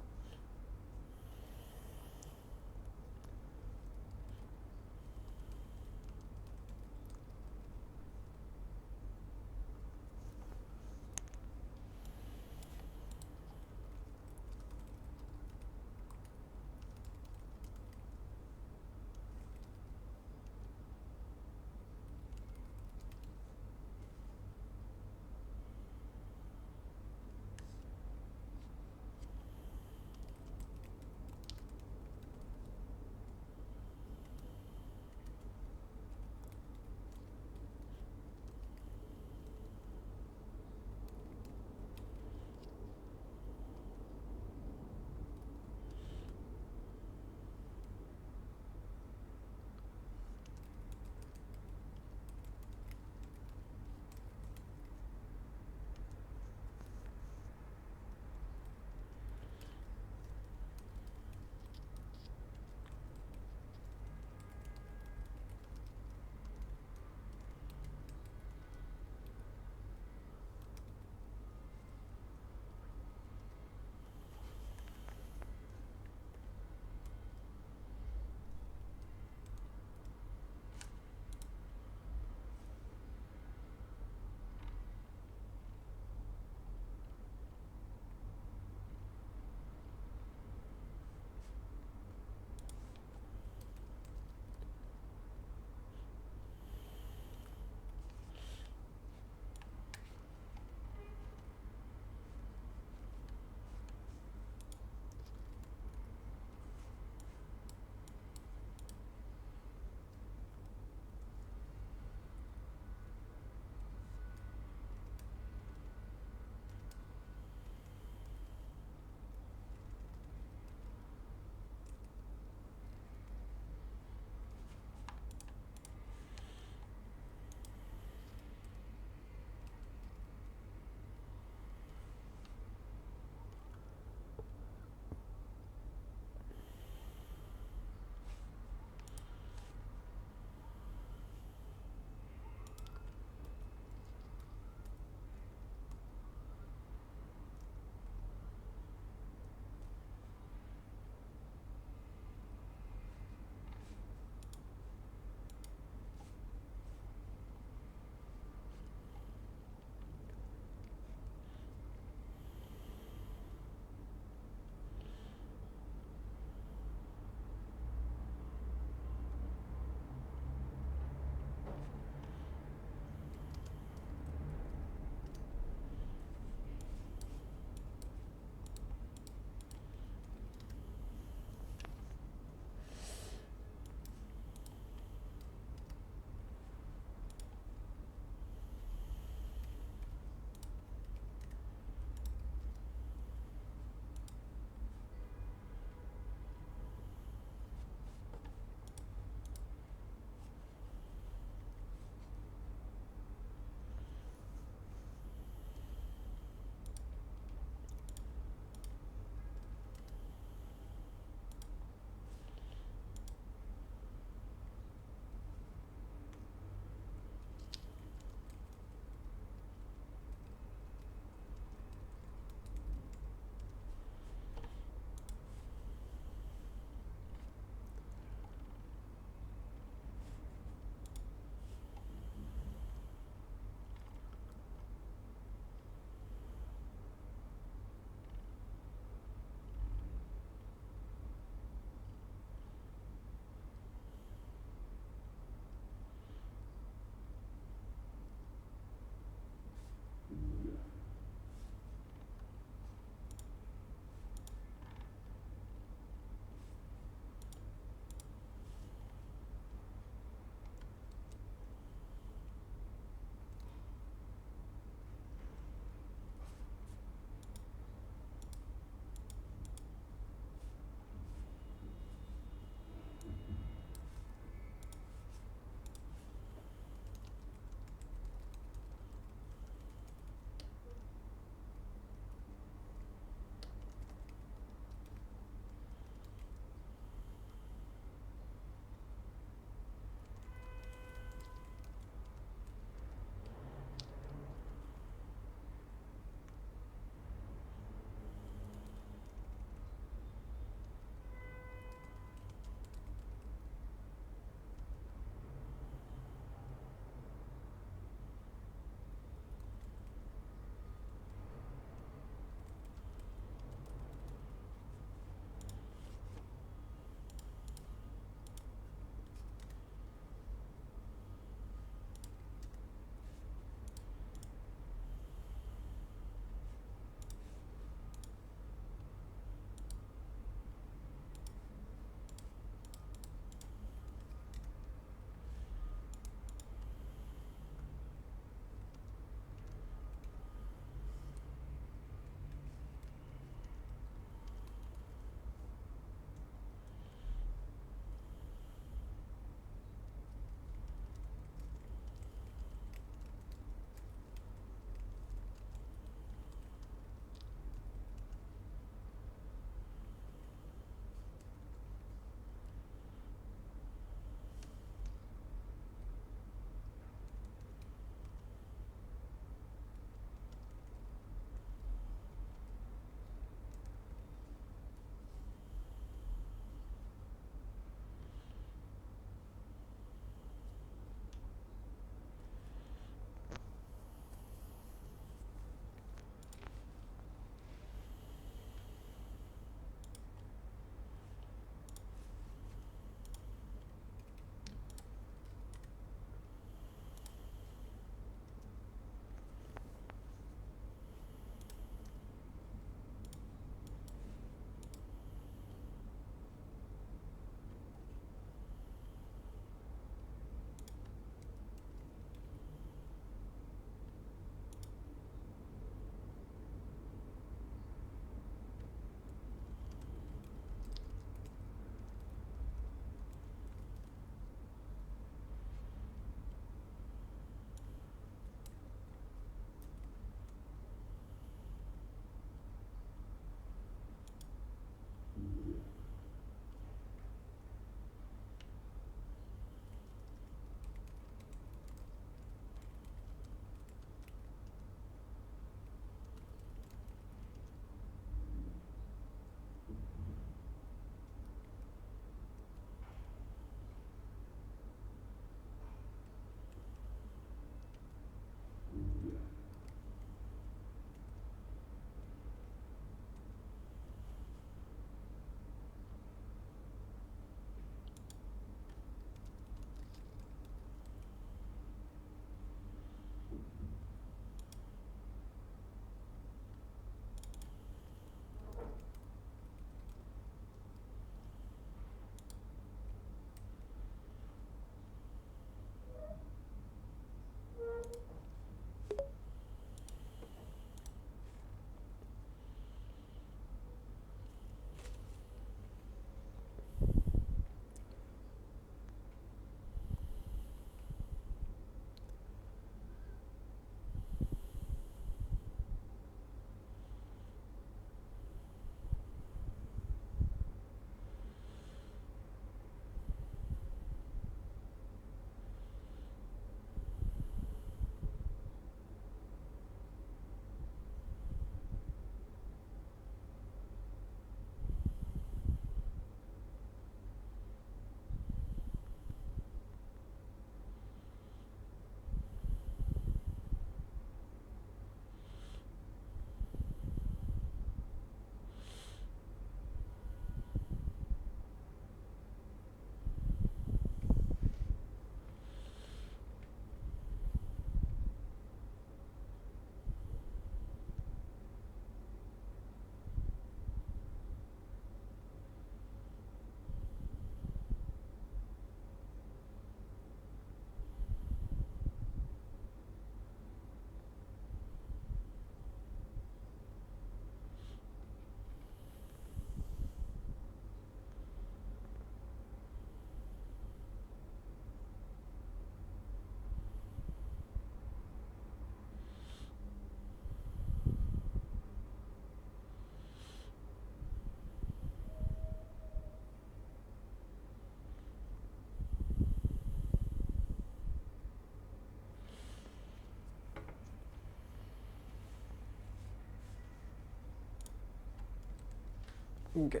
S1: Okay.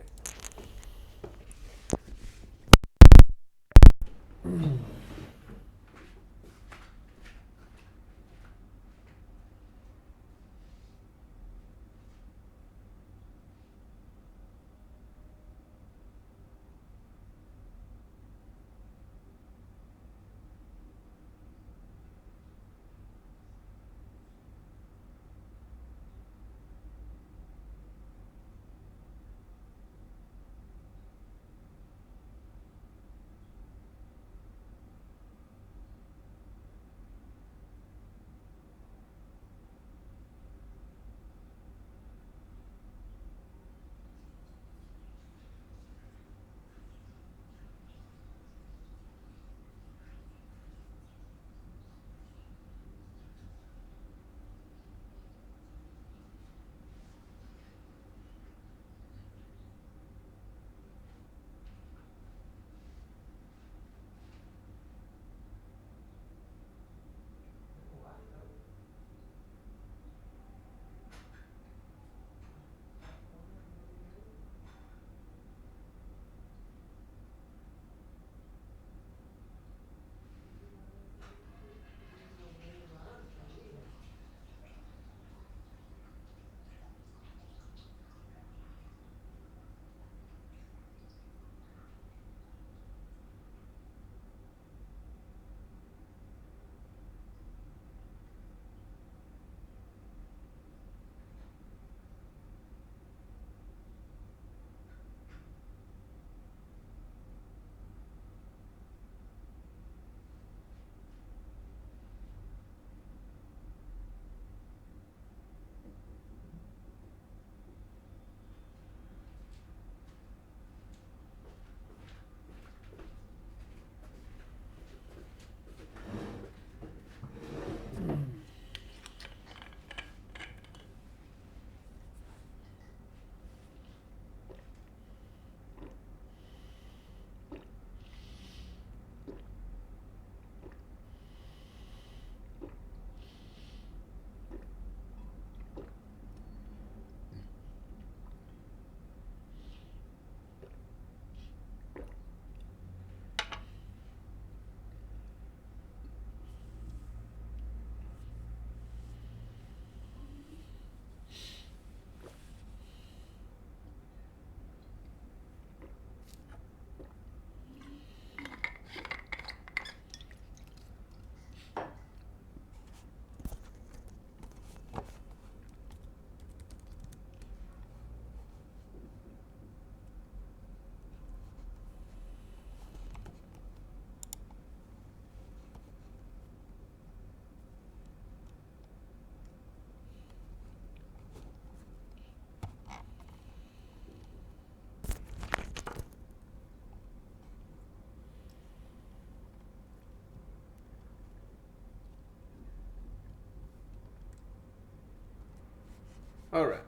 S1: All right.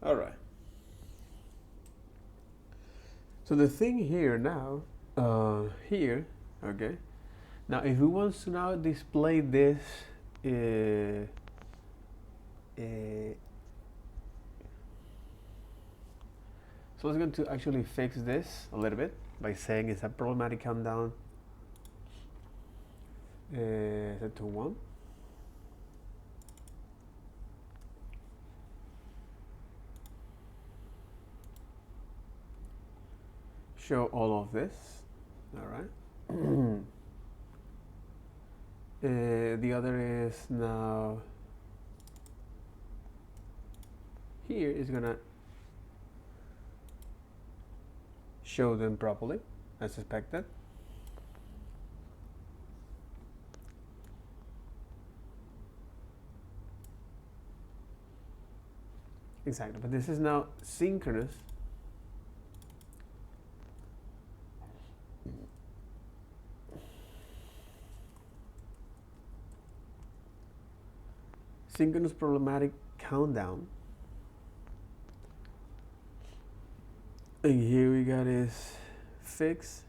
S1: All right. So the thing here now, here, okay. Now, if we want to now display this, so it's going to actually fix this a little bit by saying it's a problematic countdown set to 1. Show all of this. All right. The other is now here is gonna show them properly as expected. Exactly, but this is now synchronous. Synchronous problematic countdown. And here we got is fix.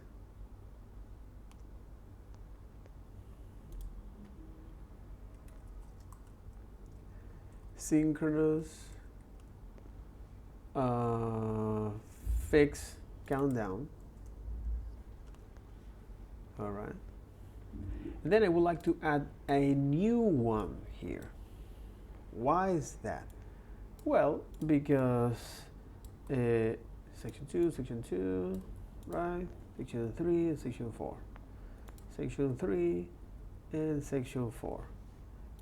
S1: asynchronous fixed countdown. All right. And then I would like to add a new one here. Why is that? Well, because section 2, right? Section 3 and section 4. Section 3 and section 4.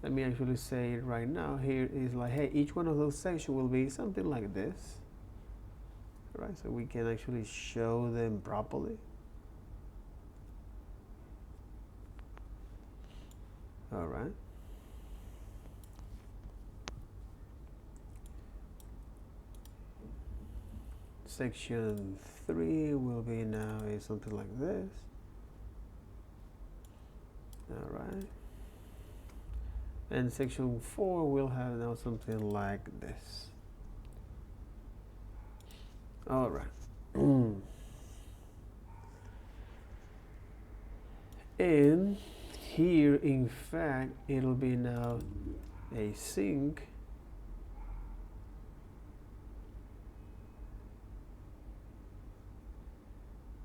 S1: Let me actually say it right now. Here is like, hey, each one of those sections will be something like this. Right, so we can actually show them properly. All right. Section 3 will be now is something like this. All right. And section 4 will have now something like this. All right. And here, in fact, it'll be now async.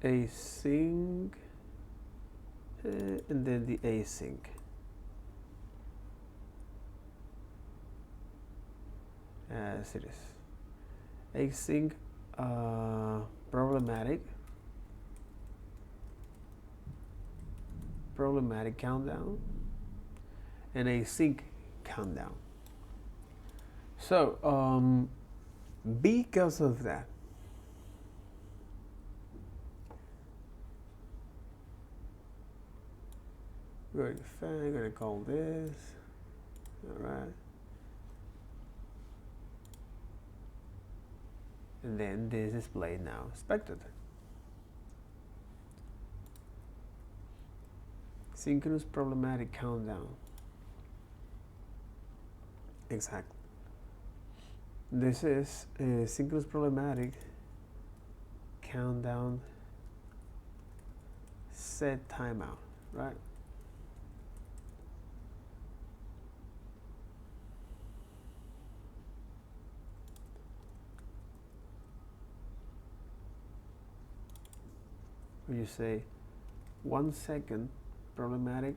S1: Async, and then the async. As it is. Async, problematic countdown, and async countdown. So, because of that, we're going to call this, all right. And then this display now expected. Synchronous problematic countdown. Exactly. This is a synchronous problematic countdown set timeout, right? When you say 1 second problematic,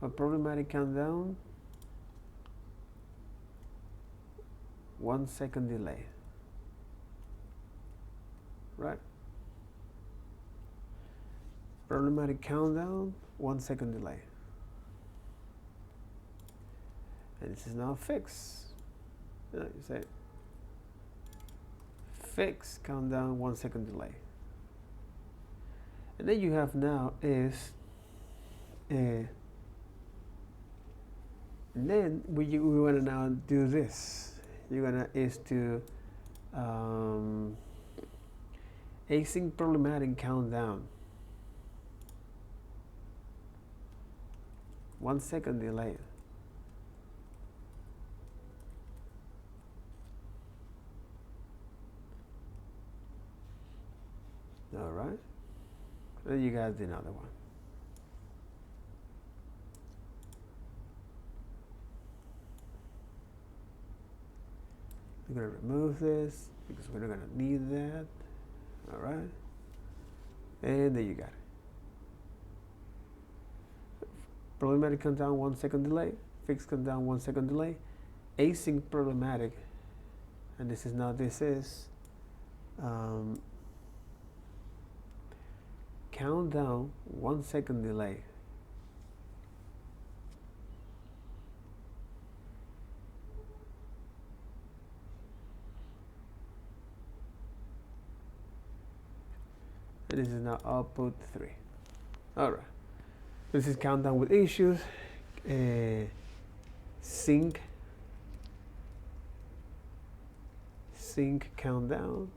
S1: a problematic countdown, 1 second delay, right? Problematic countdown, 1 second delay. And this is now fixed. You say fixed countdown, 1 second delay. And then you have now is, and then we want to now do this. You're gonna is to async problematic countdown, 1 second delay. All right. Then you got another one. We're going to remove this because we're not going to need that. All right. And there you got it. Problematic countdown, 1 second delay. Fixed countdown, 1 second delay. Async problematic. And this is now, this is countdown, 1 second delay. And this is now output 3. All right. This is countdown with issues. Sync countdown.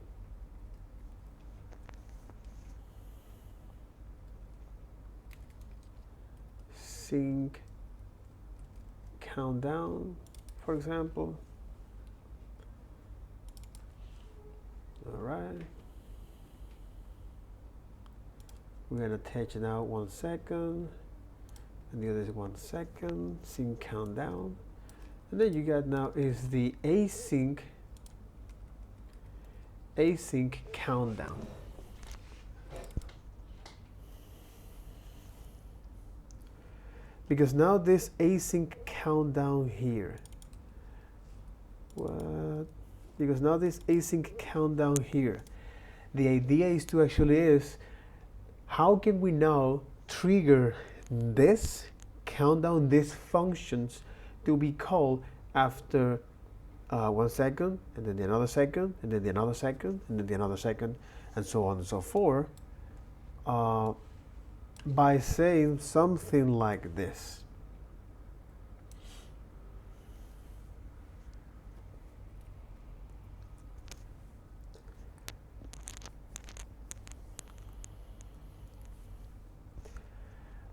S1: Sync countdown, for example. All right. We're going to attach now 1 second, and the other is 1 second. Sync countdown. And then you got now is the async countdown. Because now this async countdown here, because now this async countdown here, the idea is to actually is, how can we now trigger this countdown, these functions to be called after 1 second, and then another second, and then another second, and then another second, and so on and so forth, by saying something like this.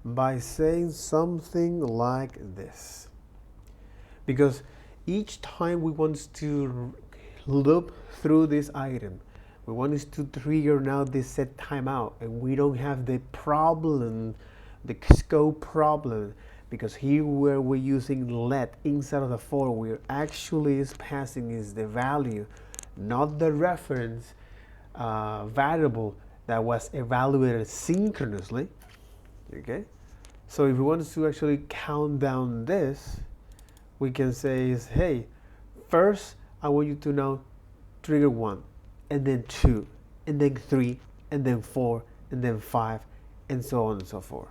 S1: By saying something like this. Because each time we want to loop through this item, we want to trigger now this set timeout, and we don't have the problem, the scope problem, because here where we're using let inside of the for, we're actually is passing is the value, not the reference variable that was evaluated synchronously. Okay, so if we want to actually count down this, we can say is, hey, first I want you to now trigger 1, and then 2, and then 3, and then 4, and then 5, and so on and so forth.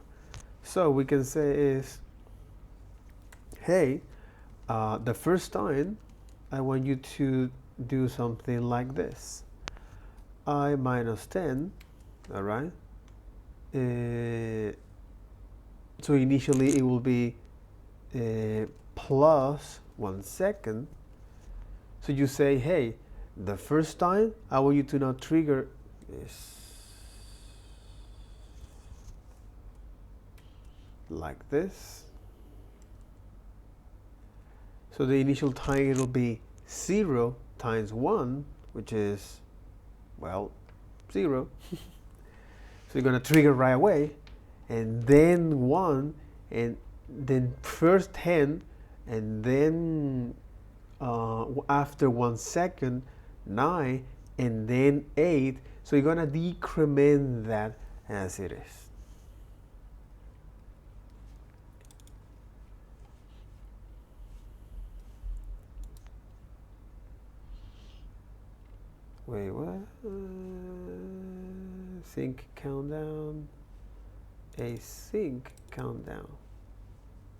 S1: So we can say is, hey, the first time I want you to do something like this. I minus 10, all right? So initially it will be plus 1 second. So you say, hey, the first time I want you to now trigger is like this. So the initial time it'll be 0 times 1, which is, well, 0. So you're gonna trigger right away, and then 1, and then first 10, and then after 1 second 9, and then 8. So you're gonna decrement that as it is. Wait, what? Sync countdown. Async countdown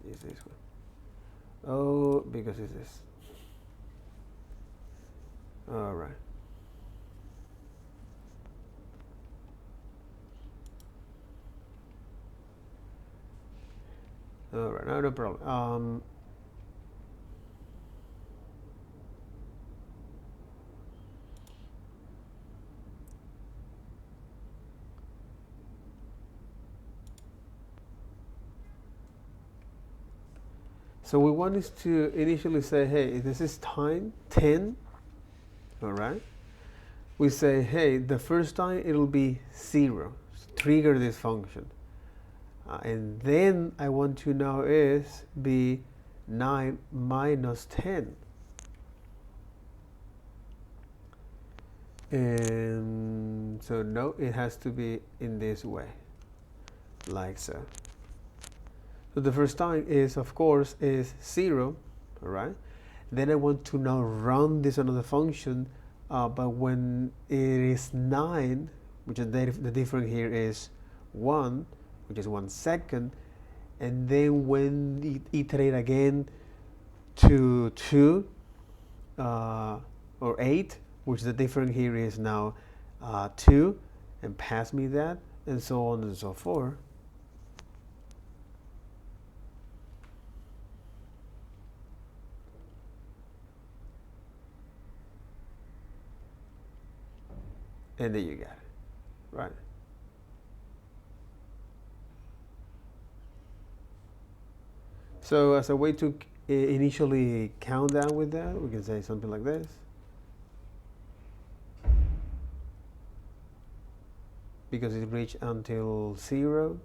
S1: is this one. Oh, because it's this. All right. All right, no problem. So we want is to initially say, hey, this is time 10, all right? We say, hey, the first time it'll be 0, so trigger this function. And then I want to now is be 9 minus 10. And so no, it has to be in this way, like so. So the first time is, of course, is 0, all right? Then I want to now run this another function, but when it is 9, which is the difference here is 1, which is 1 second, and then when it iterate again to 2 or 8, which the difference here is now 2, and pass me that, and so on and so forth. And there you got it, right? So as a way to initially count down with that, we can say something like this. Because it reached until 0.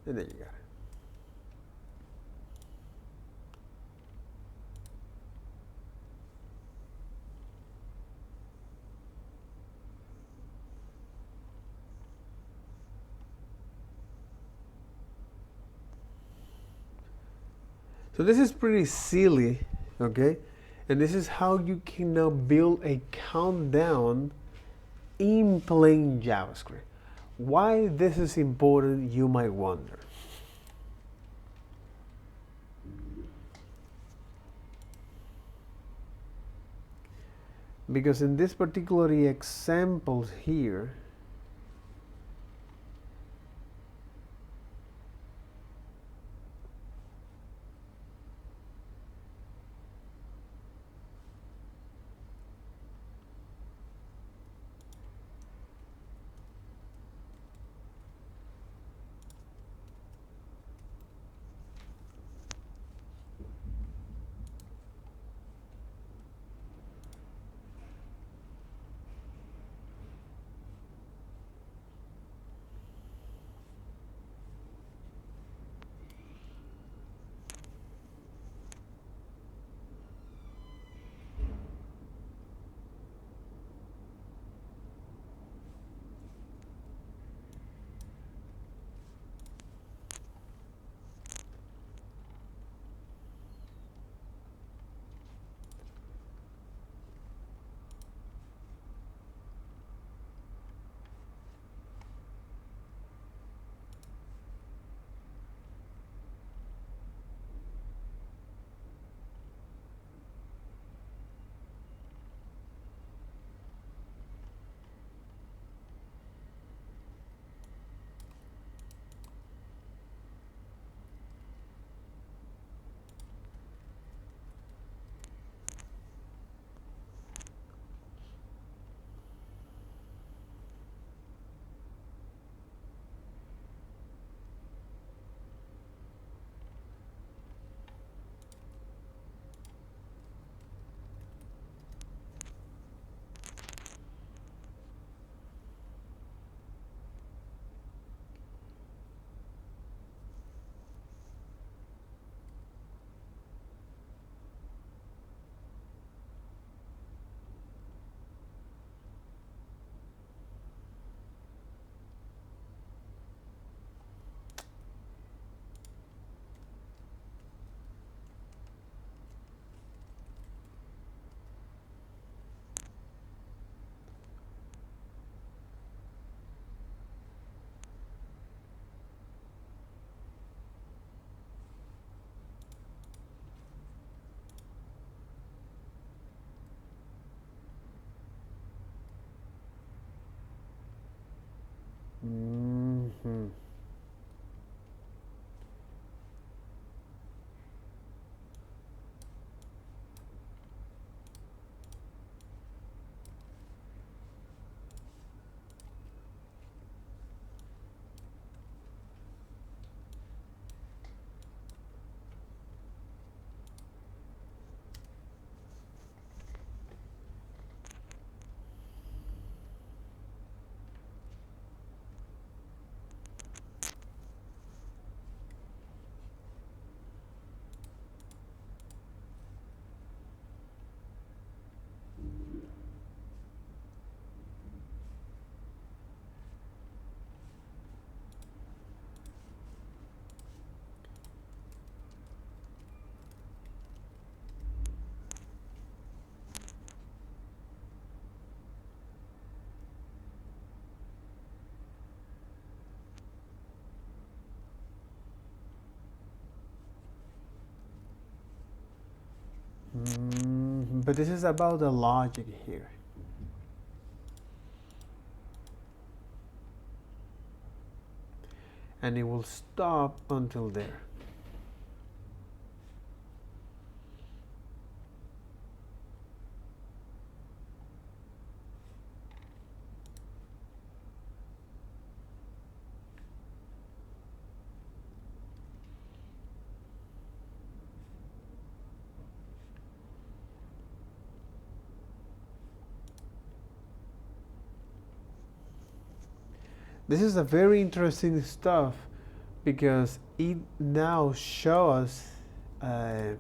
S1: And there you got it. So this is pretty silly, okay? And this is how you can now build a countdown in plain JavaScript. Why this is important, you might wonder. Because in this particular example here, but this is about the logic here. And it will stop until there. This is a very interesting stuff because it now shows and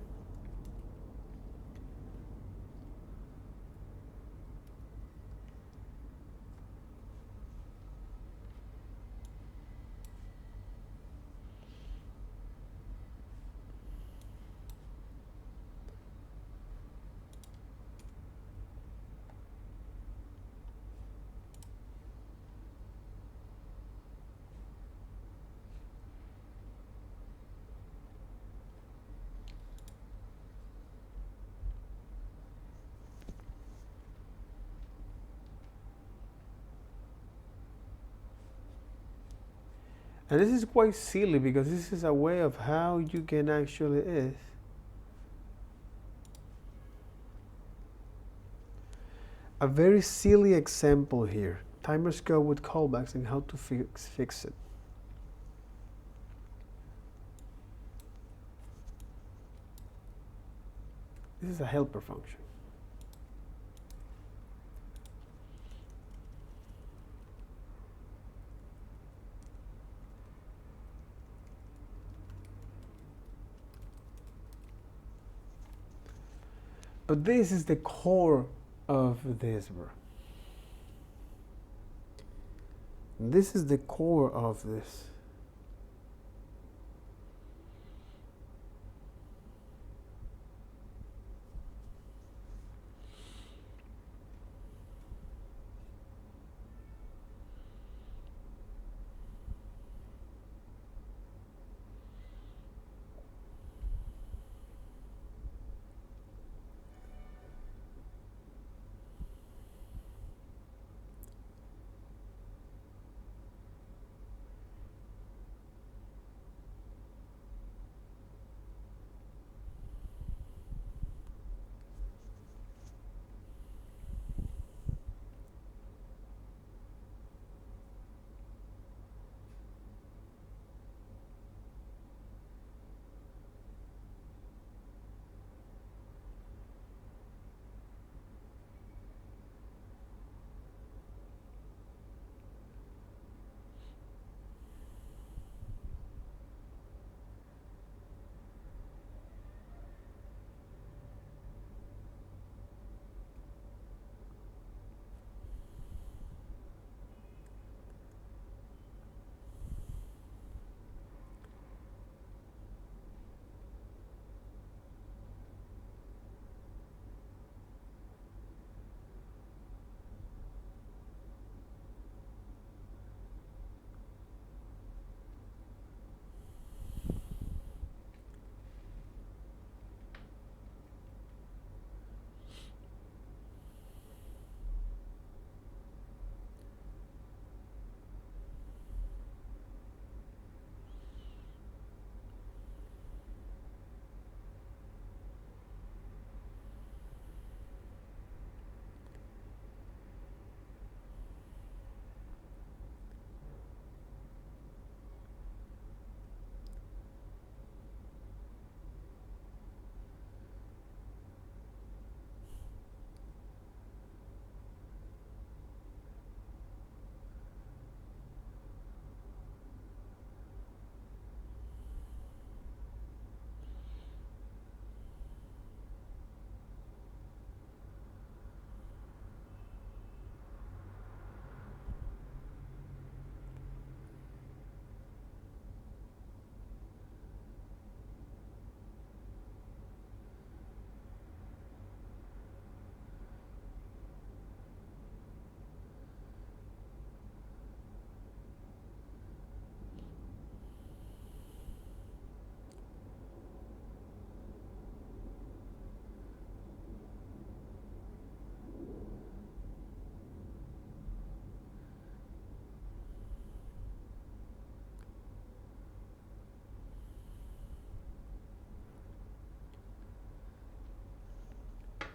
S1: this is quite silly because this is a way of how you can actually is a very silly example here. Timers go with callbacks and how to fix it. This is a helper function. But this is the core of this, bro. This is the core of this.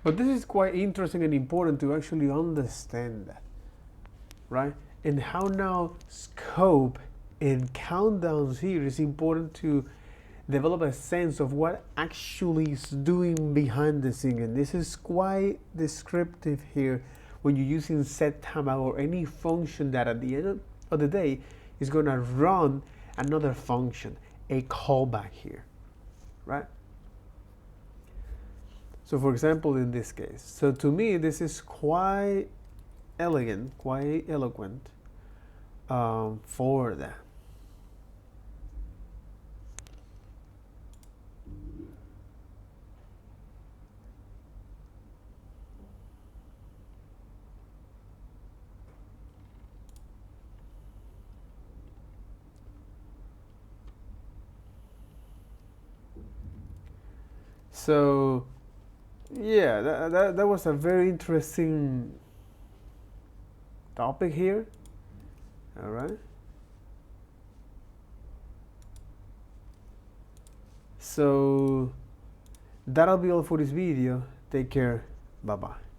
S1: But this is quite interesting and important to actually understand that, right? And how now scope and countdowns here is important to develop a sense of what actually is doing behind the scene. And this is quite descriptive here when you're using set timeout or any function that at the end of the day is going to run another function, a callback here, right? So for example, in this case, so to me, this is quite elegant, quite eloquent for that. So yeah, that was a very interesting topic here. All right. So that'll be all for this video. Take care. Bye bye.